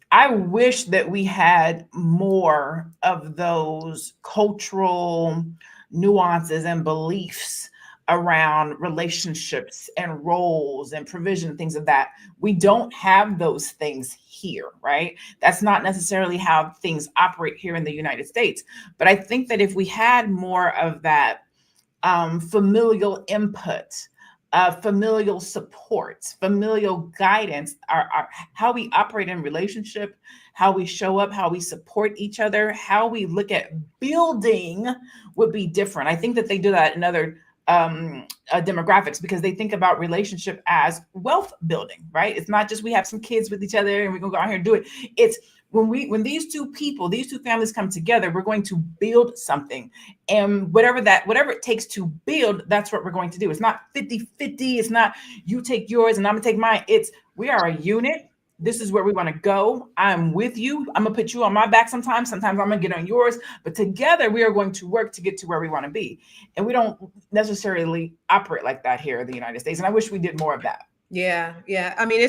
I wish that we had more of those cultural nuances and beliefs around relationships and roles and provision, things of that. We don't have those things here, right? That's not necessarily how things operate here in the United States. But I think that if we had more of that familial input, familial support, familial guidance, how we operate in relationship, how we show up, how we support each other, how we look at building would be different. I think that they do that in other demographics because they think about relationship as wealth building, right? It's not just we have some kids with each other and we're gonna go out here and do it. It's when these two families come together, we're going to build something. And whatever it takes to build, that's what we're going to do. It's not 50-50. It's not you take yours and I'm gonna take mine. It's we are a unit. This is where we want to go. I'm with you. I'm gonna put you on my back sometimes. Sometimes I'm gonna get on yours. But together we are going to work to get to where we want to be. And we don't necessarily operate like that here in the United States. And I wish we did more of that. Yeah. I mean,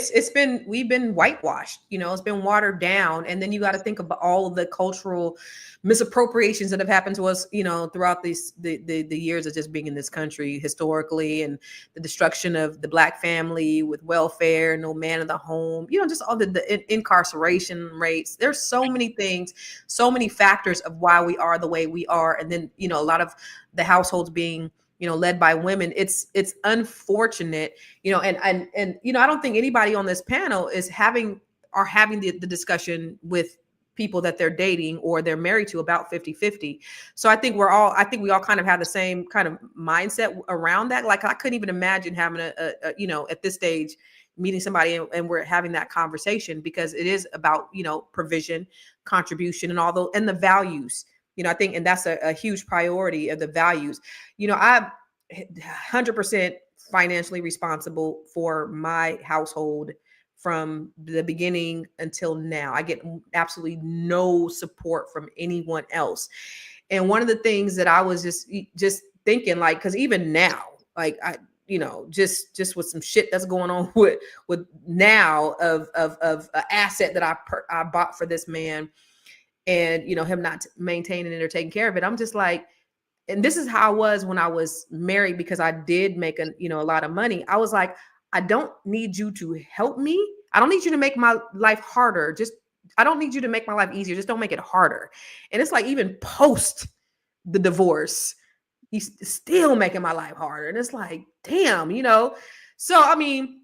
we've been whitewashed, it's been watered down. And then you got to think about all of the cultural misappropriations that have happened to us, throughout the years of just being in this country historically, and the destruction of the Black family with welfare, no man in the home, just all the incarceration rates. There's so many things, so many factors of why we are the way we are. And then, a lot of the households being led by women. It's unfortunate, and I don't think anybody on this panel is having the discussion with people that they're dating or they're married to about 50-50. So I think we all kind of have the same kind of mindset around that. Like I couldn't even imagine having at this stage, meeting somebody and we're having that conversation, because it is about, provision, contribution, and the values. I think, and that's a huge priority of the values. I'm 100% financially responsible for my household from the beginning until now. I get absolutely no support from anyone else. And one of the things that I was just thinking, like, because even now, like just with some shit that's going on with now of an asset that I bought for this man, and him not maintaining it or taking care of it, I'm just like, and this is how I was when I was married, because I did make a lot of money. I was like, I don't need you to help me. I don't need you to make my life harder. I don't need you to make my life easier. Just don't make it harder. And it's like, even post the divorce, he's still making my life harder. And it's like, damn, so, I mean,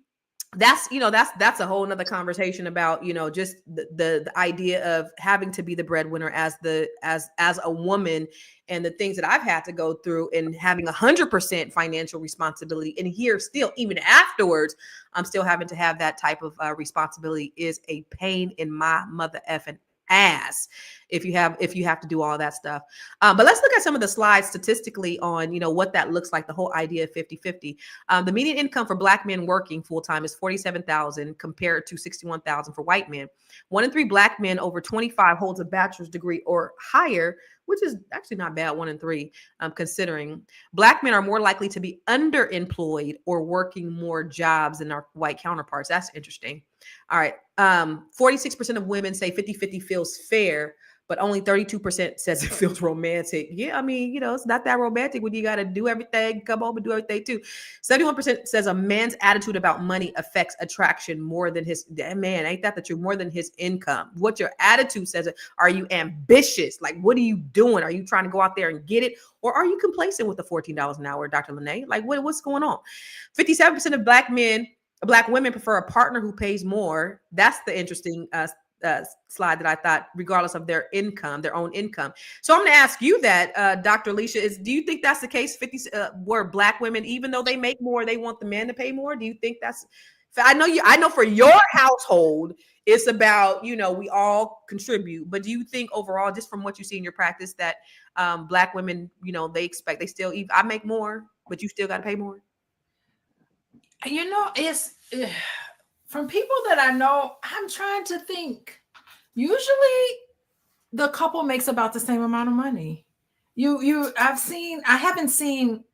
that's a whole nother conversation about, just the idea of having to be the breadwinner as a woman, and the things that I've had to go through, and having 100% financial responsibility. And here still, even afterwards, I'm still having to have that type of responsibility is a pain in my mother effing ass if you have to do all that stuff. But let's look at some of the slides statistically on, what that looks like, the whole idea of 50-50. The median income for Black men working full-time is $47,000 compared to $61,000 for white men. 1 in 3 Black men over 25 holds a bachelor's degree or higher, which is actually not bad, 1 in 3, considering. Black men are more likely to be underemployed or working more jobs than our white counterparts. That's interesting. All right. 46% of women say 50-50 feels fair, but only 32% says it feels romantic. Yeah, I mean, it's not that romantic when you got to do everything, come home and do everything too. 71% says a man's attitude about money affects attraction more than his, man, ain't that the truth? More than his income. What your attitude says, are you ambitious? Like, what are you doing? Are you trying to go out there and get it? Or are you complacent with the $14 an hour, Dr. Lene? Like, what's going on? 57% of Black women prefer a partner who pays more. That's the interesting slide that I thought, regardless of their income, their own income. So I'm going to ask you that, Dr. Alicia, do you think that's the case? Where Black women, even though they make more, they want the man to pay more? Do you think that's? I know for your household, it's about, we all contribute. But do you think overall, just from what you see in your practice, that Black women, they still, I make more, but you still got to pay more? It's from people that I know, I'm trying to think. Usually the couple makes about the same amount of money. I haven't seen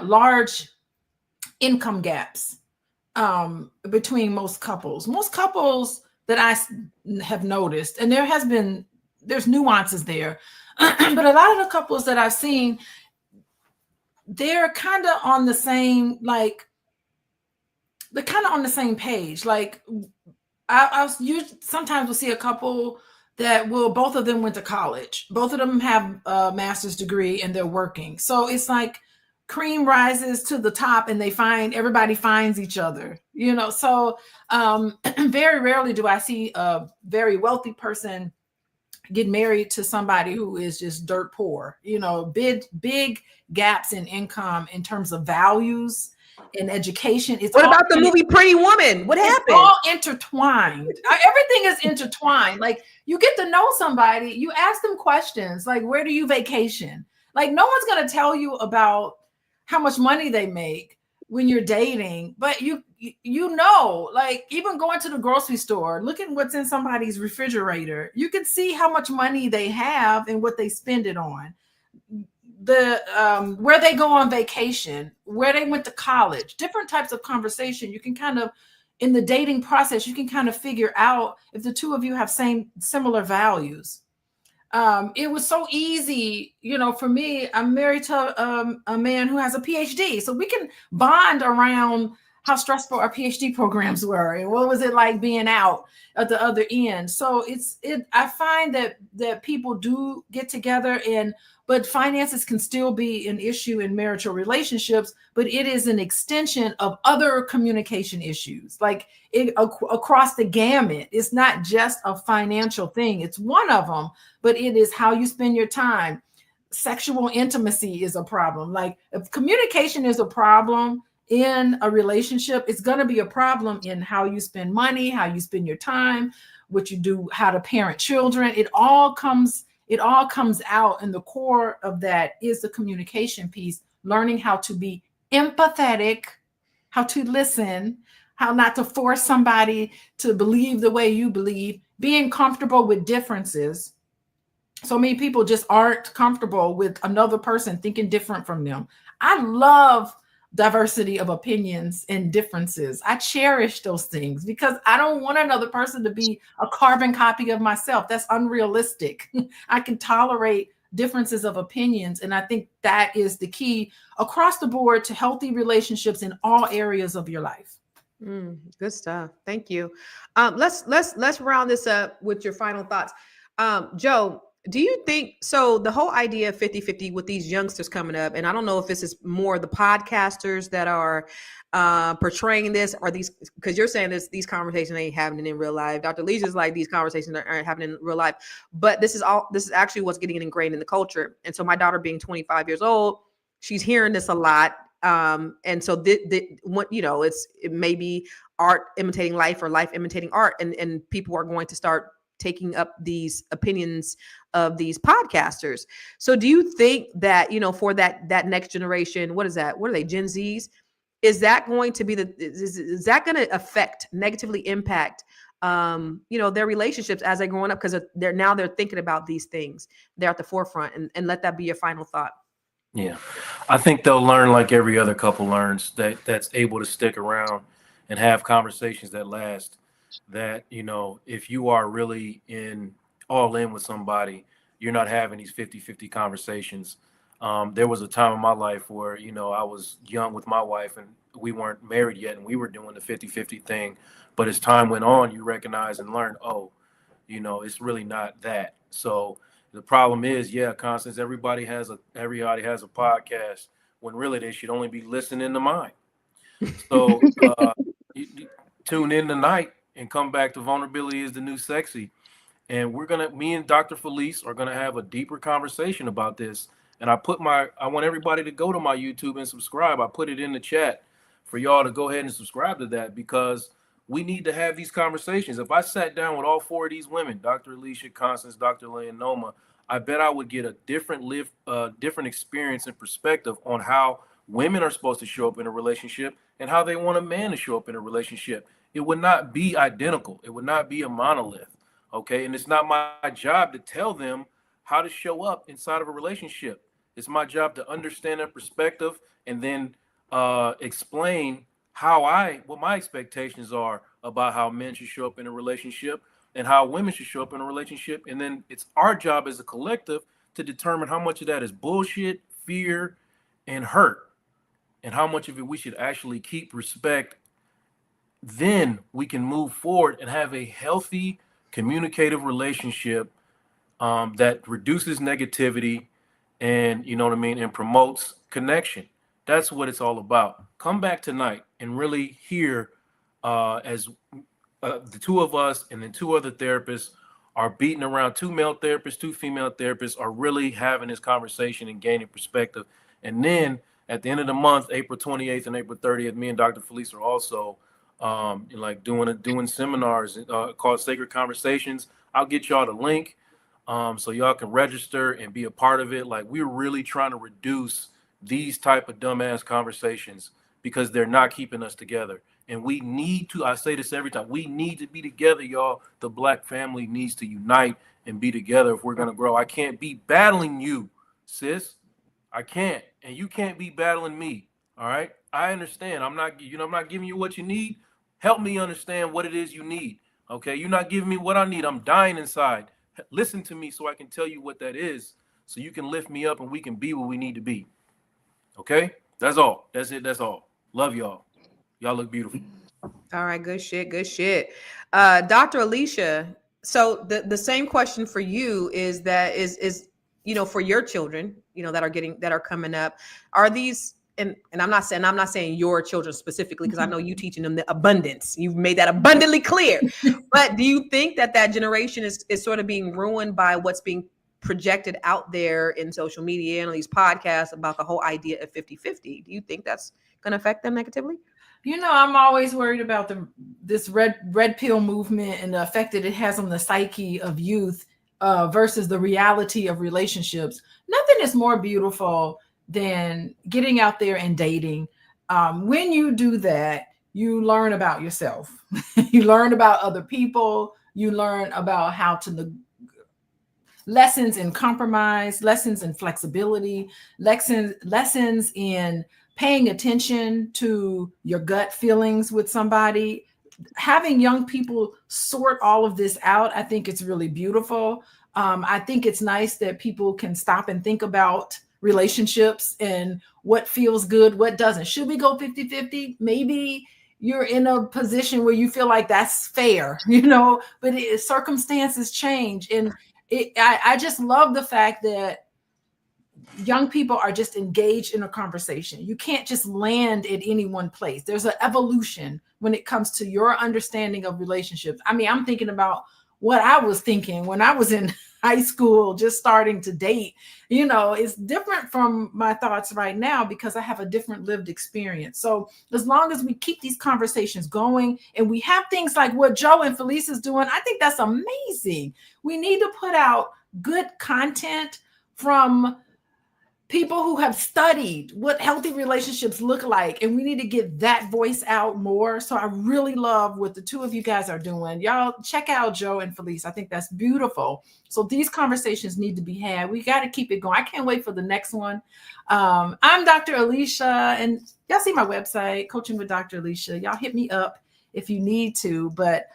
large income gaps between most couples. Most couples that I have noticed, and there's nuances there, but a lot of the couples that I've seen, they're kind of on the same, they're kind of on the same page. Like you sometimes will see a couple that both of them went to college. Both of them have a master's degree and they're working. So it's like cream rises to the top and everybody finds each other, So very rarely do I see a very wealthy person get married to somebody who is just dirt poor, big gaps in income in terms of values. In education, what about the movie Pretty Woman? What happened? It's all intertwined. Everything is intertwined. Like, you get to know somebody, you ask them questions like, where do you vacation? Like, no one's going to tell you about how much money they make when you're dating, but like, even going to the grocery store, looking what's in somebody's refrigerator, you can see how much money they have and what they spend it on. Where they go on vacation, where they went to college, different types of conversation. You can kind of, in the dating process, you can kind of figure out if the two of you have similar values. It was so easy, for me. I'm married to a man who has a PhD, so we can bond around how stressful our PhD programs were and what was it like being out at the other end. So I find that people do get together, but finances can still be an issue in marital relationships, but it is an extension of other communication issues, like across the gamut. It's not just a financial thing. It's one of them, but it is how you spend your time. Sexual intimacy is a problem. Like, if communication is a problem in a relationship, it's going to be a problem in how you spend money, how you spend your time, what you do, how to parent children. It all comes out, and the core of that is the communication piece, learning how to be empathetic, how to listen, how not to force somebody to believe the way you believe, being comfortable with differences. So many people just aren't comfortable with another person thinking different from them. I love diversity of opinions and differences. I cherish those things because I don't want another person to be a carbon copy of myself. That's unrealistic. I can tolerate differences of opinions. And I think that is the key across the board to healthy relationships in all areas of your life. Good stuff. Thank you. Let's round this up with your final thoughts. Joe, do you think, so the whole idea of 50-50 with these youngsters coming up, and I don't know if this is more the podcasters that are portraying this, or these, because you're saying these conversations ain't happening in real life. Dr. Alicia's like, these conversations aren't happening in real life, but this is actually what's getting ingrained in the culture. And so my daughter being 25 years old, she's hearing this a lot. And so it may be art imitating life or life imitating art. And people are going to start taking up these opinions of these podcasters. So do you think that, for that next generation, what is that? What are they, Gen Zs? Is that going to be is that going to negatively impact their relationships as they're growing up, because they're thinking about these things. They're at the forefront, and let that be your final thought. Yeah, I think they'll learn like every other couple learns, that's able to stick around and have conversations that last. That, if you are really all in with somebody, you're not having these 50-50 conversations. There was a time in my life where, I was young with my wife and we weren't married yet, and we were doing the 50-50 thing. But as time went on, you recognize and learn, it's really not that. So the problem is, Constance, everybody has a podcast, when really they should only be listening to mine. So you tune in tonight and come back to Vulnerability is the New Sexy. And me and Dr. Felice are gonna have a deeper conversation about this. And I want everybody to go to my YouTube and subscribe. I put it in the chat for y'all to go ahead and subscribe to that, because we need to have these conversations. If I sat down with all 4 of these women, Dr. Alicia, Constance, Dr. Leonoma, I bet I would get a different experience and perspective on how women are supposed to show up in a relationship and how they want a man to show up in a relationship. It would not be identical. It would not be a monolith. Okay. And it's not my job to tell them how to show up inside of a relationship. It's my job to understand their perspective and then explain what my expectations are about how men should show up in a relationship and how women should show up in a relationship. And then it's our job as a collective to determine how much of that is bullshit, fear, and hurt, and how much of it we should actually keep respect. Then we can move forward and have a healthy, communicative relationship that reduces negativity and, and promotes connection. That's what it's all about. Come back tonight and really hear as the 2 of us and then 2 other therapists are beating around, 2 male therapists, 2 female therapists are really having this conversation and gaining perspective. And then at the end of the month, April 28th and April 30th, me and Dr. Felice are also doing seminars called Sacred Conversations. I'll get y'all the link so y'all can register and be a part of it. Like, we're really trying to reduce these type of dumbass conversations because they're not keeping us together. And we need to, I say this every time, we need to be together, y'all. The Black family needs to unite and be together if we're going to grow. I can't be battling you, sis. I can't. And you can't be battling me. All right. I understand. I'm not giving you what you need. Help me understand what it is you need. Okay. You're not giving me what I need. I'm dying inside. Listen to me so I can tell you what that is, so you can lift me up and we can be what we need to be. Okay. That's all. That's it. That's all. Love y'all. Y'all look beautiful. All right. Good shit. Good shit. Dr. Alicia. So the same question for you is for your children, that are coming up, are these, and I'm not saying your children specifically, because I know you teaching them the abundance. You've made that abundantly clear. But do you think that generation is sort of being ruined by what's being projected out there in social media and on these podcasts about the whole idea of 50-50? Do you think that's going to affect them negatively? I'm always worried about this red pill movement and the effect that it has on the psyche of youth versus the reality of relationships. Nothing is more beautiful than getting out there and dating. When you do that, you learn about yourself. You learn about other people. You learn about how to lessons in compromise, lessons in flexibility, lessons in paying attention to your gut feelings with somebody. Having young people sort all of this out, I think it's really beautiful. I think it's nice that people can stop and think about relationships and what feels good, what doesn't. Should we go 50-50? Maybe you're in a position where you feel like that's fair, but circumstances change. And I just love the fact that young people are just engaged in a conversation. You can't just land at any one place. There's an evolution when it comes to your understanding of relationships. I mean, I'm thinking about what I was thinking when I was in high school, just starting to date. It's different from my thoughts right now because I have a different lived experience. So as long as we keep these conversations going and we have things like what Joe and Felice is doing, I think that's amazing. We need to put out good content from people who have studied what healthy relationships look like, and we need to get that voice out more. So I really love what the two of you guys are doing. Y'all check out Joe and Felice. I think that's beautiful. So these conversations need to be had. We got to keep it going. I can't wait for the next one. I'm Dr. Alicia, and y'all see my website, Coaching with Dr. Alicia. Y'all hit me up if you need to, but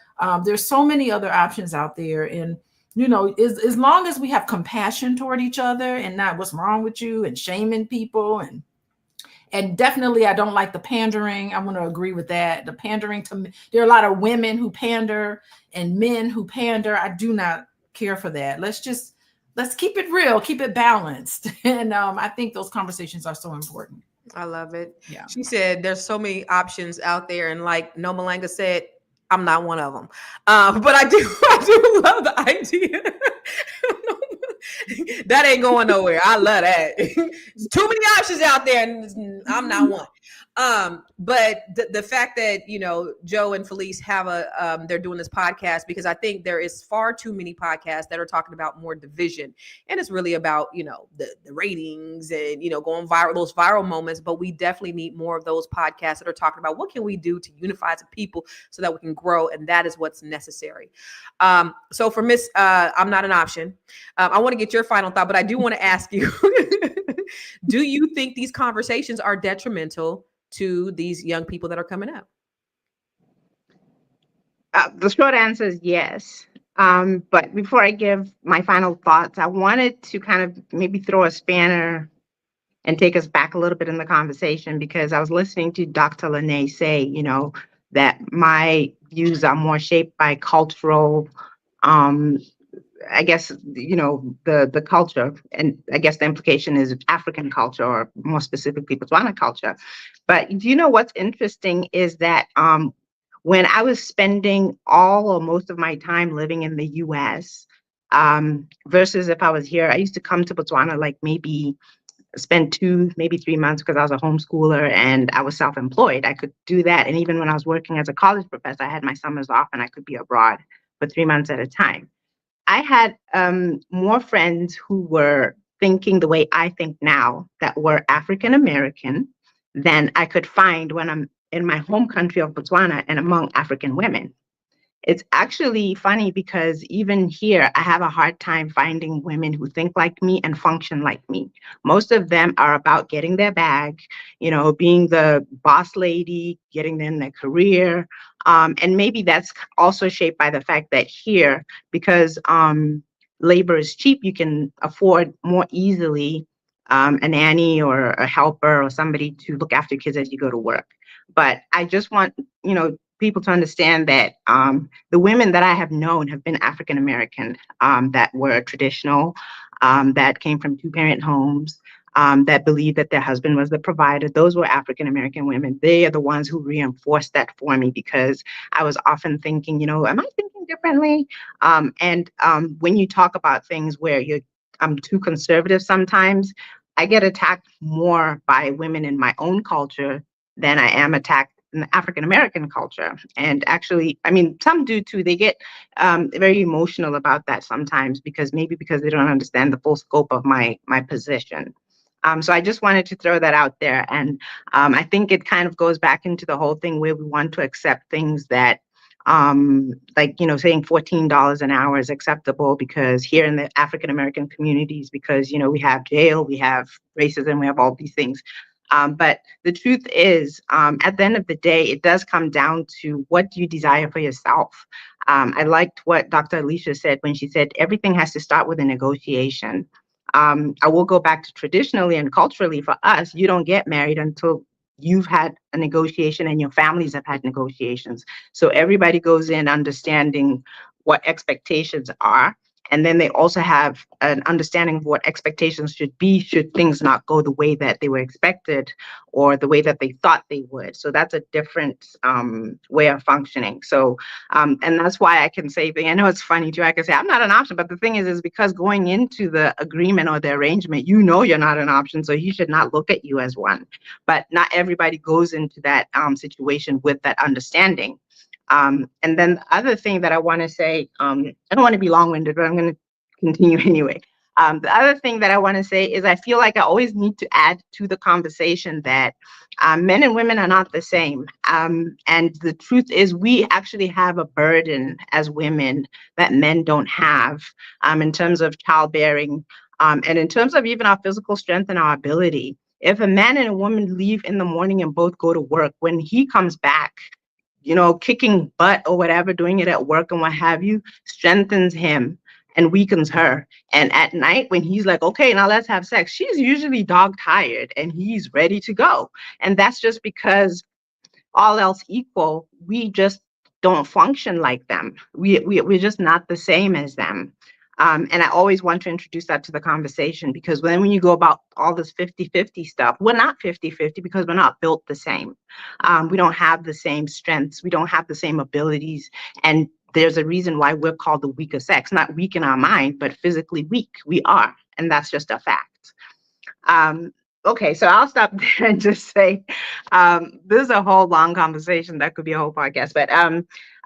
there's so many other options out there. And you know, as long as we have compassion toward each other and not what's wrong with you and shaming people, and definitely I don't like the pandering. I'm going to agree with that. The pandering to, there are a lot of women who pander and men who pander. I do not care for that. Let's keep it real, keep it balanced. And I think those conversations are so important. I love it. Yeah. She said there's so many options out there, and like No Malanga said, I'm not one of them. But I do love the idea. That ain't going nowhere. I love that. There's too many options out there, and I'm not one. But the fact that, you know, Joe and Felice have they're doing this podcast, because I think there is far too many podcasts that are talking about more division, and it's really about, you know, the ratings and, you know, going viral, those viral moments. But we definitely need more of those podcasts that are talking about what can we do to unify as a people so that we can grow, and that is what's necessary. So for Miss, I'm not an option. I want to get your final thought, but I do want to ask you, do you think these conversations are detrimental to these young people that are coming up? The short answer is yes. But before I give my final thoughts, I wanted to kind of maybe throw a spanner and take us back a little bit in the conversation, because I was listening to Dr. Lene say, you know, that my views are more shaped by cultural, I guess, you know, the culture, and I guess the implication is African culture, or more specifically Botswana culture. But do you know what's interesting is that when I was spending all or most of my time living in the US, versus if I was here, I used to come to Botswana like maybe spend 2, maybe 3 months, because I was a homeschooler and I was self-employed. I could do that. And even when I was working as a college professor, I had my summers off and I could be abroad for 3 months at a time. I had more friends who were thinking the way I think now, that were African American, than I could find when I'm in my home country of Botswana and among African women. It's actually funny, because even here, I have a hard time finding women who think like me and function like me. Most of them are about getting their bag, you know, being the boss lady, getting in their career. And maybe that's also shaped by the fact that here, because labor is cheap, you can afford more easily a nanny or a helper or somebody to look after kids as you go to work. But I just want, you know, people to understand that the women that I have known have been African American, that were traditional, that came from 2-parent homes, that believed that their husband was the provider. Those were African American women. They are the ones who reinforced that for me, because I was often thinking, you know, am I thinking differently? And when you talk about things where I'm too conservative sometimes, I get attacked more by women in my own culture than I am attacked in the African American culture. And actually, I mean, some do too. They get very emotional about that sometimes, because they don't understand the full scope of my position. So I just wanted to throw that out there. And I think it kind of goes back into the whole thing where we want to accept things that, like, you know, saying $14 an hour is acceptable because here in the African American communities, because, you know, we have jail, we have racism, we have all these things. But the truth is, at the end of the day, it does come down to what do you desire for yourself. I liked what Dr. Alicia said when she said everything has to start with a negotiation. I will go back to traditionally and culturally, for us, you don't get married until you've had a negotiation and your families have had negotiations. So everybody goes in understanding what expectations are. And then they also have an understanding of what expectations should be should things not go the way that they were expected or the way that they thought they would. So that's a different way of functioning. So, and that's why I can say, I know it's funny too, I can say I'm not an option, but the thing is because going into the agreement or the arrangement, you know you're not an option, so he should not look at you as one. But not everybody goes into that situation with that understanding. And then the other thing that I want to say, I don't want to be long-winded, but I'm going to continue anyway. The other thing that I want to say is I feel like I always need to add to the conversation that men and women are not the same. And the truth is we actually have a burden as women that men don't have in terms of childbearing and in terms of even our physical strength and our ability. If a man and a woman leave in the morning and both go to work, when he comes back, you know, kicking butt or whatever, doing it at work and what have you, strengthens him and weakens her. And at night, when he's like, okay, now let's have sex, she's usually dog tired and he's ready to go. And that's just because all else equal, we just don't function like them. We're just not the same as them. And I always want to introduce that to the conversation, because when you go about all this 50-50 stuff, we're not 50-50 because we're not built the same. We don't have the same strengths. We don't have the same abilities. And there's a reason why we're called the weaker sex, not weak in our mind, but physically weak. We are. And that's just a fact. Okay, so I'll stop there and just say, this is a whole long conversation. That could be a whole podcast, but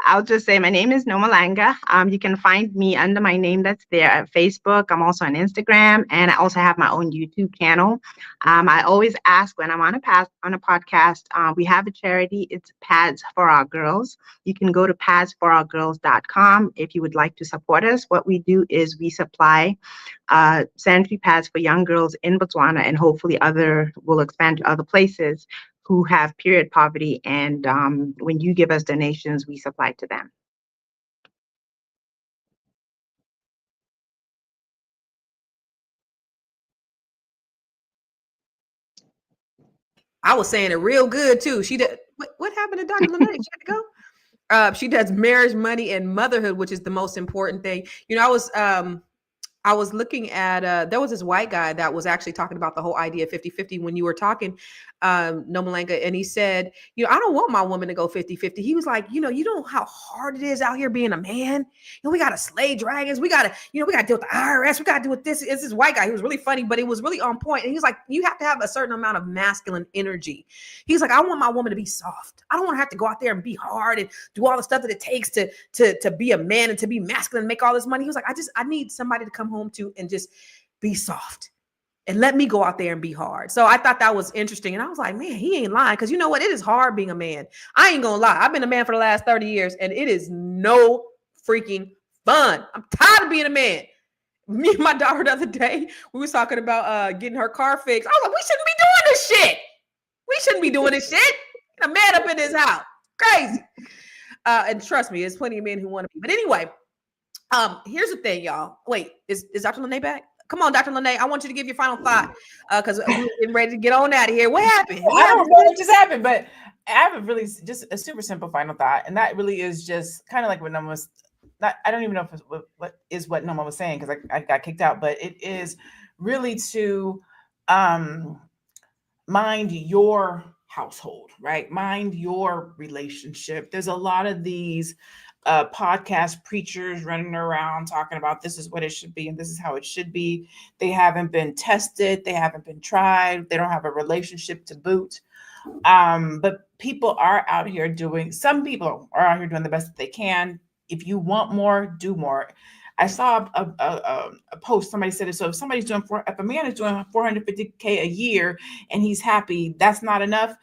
I'll just say my name is Noma Langa. You can find me under my name that's there at Facebook. I'm also on Instagram, and I also have my own YouTube channel. I always ask when I'm on a podcast, we have a charity. It's Pads for Our Girls. You can go to padsforourgirls.com if you would like to support us. What we do is we supply sanitary pads for young girls in Botswana, and hopefully will expand to other places who have period poverty. And when you give us donations, we supply to them. I was saying it real good too. She did. What happened to Dr. Lene? She had to go. She does marriage, money, and motherhood, which is the most important thing. You know, I was looking at, there was this white guy that was actually talking about the whole idea of 50-50 when you were talking, Noma Langa, and he said, you know, I don't want my woman to go 50-50. He was like, you know how hard it is out here being a man. You know, we got to slay dragons. We got to deal with the IRS. We got to deal with this. It's this white guy. He was really funny, but it was really on point. And he was like, you have to have a certain amount of masculine energy. He's like, I want my woman to be soft. I don't want to have to go out there and be hard and do all the stuff that it takes to be a man and to be masculine and make all this money. He was like, I need somebody to come home to and just be soft and let me go out there and be hard. So I thought that was interesting. And I was like, man, he ain't lying. Cause you know what? It is hard being a man. I ain't gonna lie. I've been a man for the last 30 years and it is no freaking fun. I'm tired of being a man. Me and my daughter the other day, we was talking about getting her car fixed. I was like, we shouldn't be doing this shit. We shouldn't be doing this shit. Get a man up in this house. Crazy. And trust me, there's plenty of men who want to be. But anyway, here's the thing, y'all. Wait, is Dr. Lene back? Come on, Dr. Lene. I want you to give your final thought because we're getting ready to get on out of here. What happened? I don't know what just happened, but I have a really just a super simple final thought, and that really is just kind of like what Noma was. I don't even know if it's what Noma was saying because I got kicked out, but it is really to mind your household, right? Mind your relationship. There's a lot of these podcast preachers running around talking about this is what it should be and this is how it should be. They haven't been tested. They haven't been tried. They don't have a relationship to boot. But people are out here some people are out here doing the best that they can. If you want more, do more. I saw a post, somebody said it. So if somebody's if a man is doing $450K a year and he's happy, that's not enough.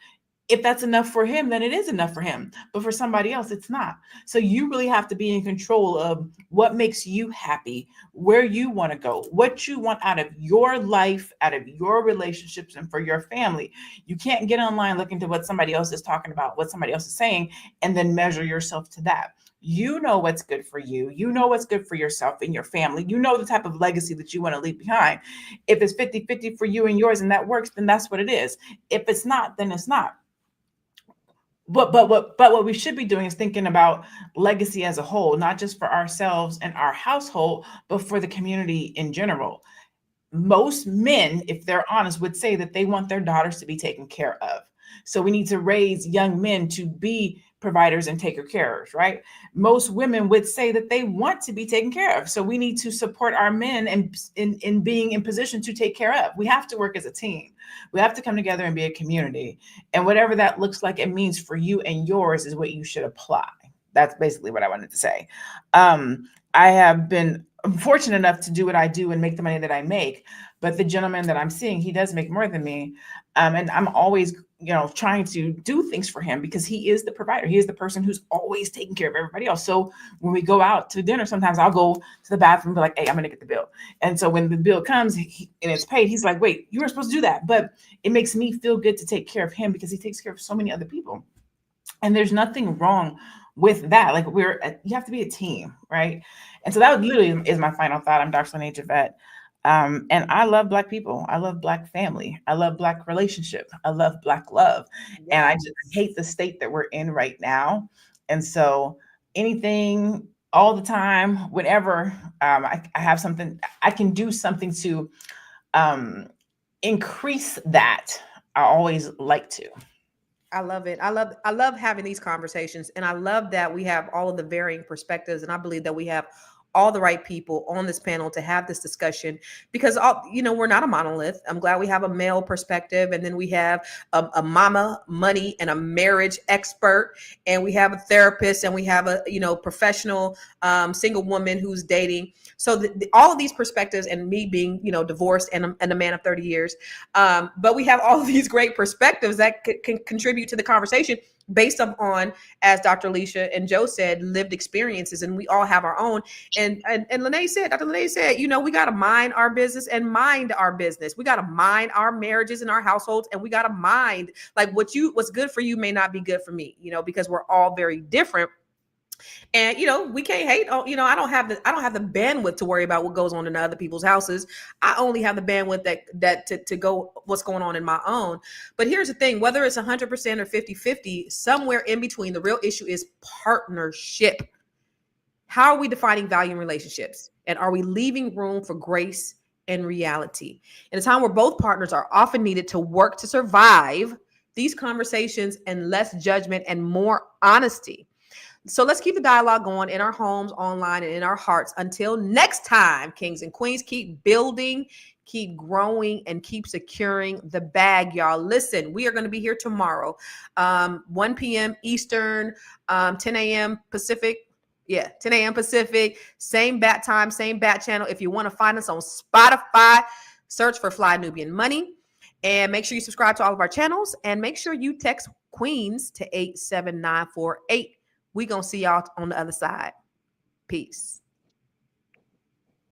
If that's enough for him, then it is enough for him. But for somebody else, it's not. So you really have to be in control of what makes you happy, where you want to go, what you want out of your life, out of your relationships, and for your family. You can't get online looking to what somebody else is talking about, what somebody else is saying, and then measure yourself to that. You know what's good for you. You know what's good for yourself and your family. You know the type of legacy that you want to leave behind. If it's 50-50 for you and yours and that works, then that's what it is. If it's not, then it's not. But what we should be doing is thinking about legacy as a whole, not just for ourselves and our household, but for the community in general. Most men, if they're honest, would say that they want their daughters to be taken care of. So we need to raise young men to be providers and taker carers, right? Most women would say that they want to be taken care of. So we need to support our men in being in position to take care of. We have to work as a team. We have to come together and be a community. And whatever that looks like and means for you and yours is what you should apply. That's basically what I wanted to say. I have been I'm fortunate enough to do what I do and make the money that I make. But the gentleman that I'm seeing, he does make more than me. And I'm always, trying to do things for him because he is the provider. He is the person who's always taking care of everybody else. So when we go out to dinner, sometimes I'll go to the bathroom and be like, hey, I'm going to get the bill. And so when the bill comes and it's paid, he's like, wait, you were supposed to do that. But it makes me feel good to take care of him because he takes care of so many other people. And there's nothing wrong with that. Like you have to be a team, right? And so that literally is my final thought. I'm Dr. Lene Javette. And I love Black people. I love Black family. I love Black relationship. I love Black love. Yes. And I just hate the state that we're in right now. And so anything, all the time, whenever I have something, I can do something to increase that. I always like to. I love it. I love having these conversations, and I love that we have all of the varying perspectives, and I believe that we have all the right people on this panel to have this discussion because we're not a monolith. I'm glad we have a male perspective, and then we have a mama money and a marriage expert, and we have a therapist, and we have a professional single woman who's dating. So all of these perspectives, and me being divorced and a man of 30 years, but we have all of these great perspectives that can contribute to the conversation based on, as Dr. Alicia and Joe said, lived experiences, and we all have our own. And Dr. Lene said, we got to mind our business and mind our business. We got to mind our marriages and our households, and we got to mind like what's good for you may not be good for me, because we're all very different. And we can't hate. I don't have the bandwidth to worry about what goes on in other people's houses. I only have the bandwidth that to go what's going on in my own. But here's the thing: whether it's 100% or 50-50, somewhere in between, the real issue is partnership. How are we defining value in relationships, and are we leaving room for grace and reality? In a time where both partners are often needed to work to survive, these conversations and less judgment and more honesty. So let's keep the dialogue going in our homes, online, and in our hearts. Until next time, kings and queens, keep building, keep growing, and keep securing the bag, y'all. Listen, we are going to be here tomorrow, 1 p.m. Eastern, 10 a.m. Pacific. Yeah, 10 a.m. Pacific, same bat time, same bat channel. If you want to find us on Spotify, search for Fly Nubian Money. And make sure you subscribe to all of our channels. And make sure you text Queens to 87948. We're going to see y'all on the other side. Peace.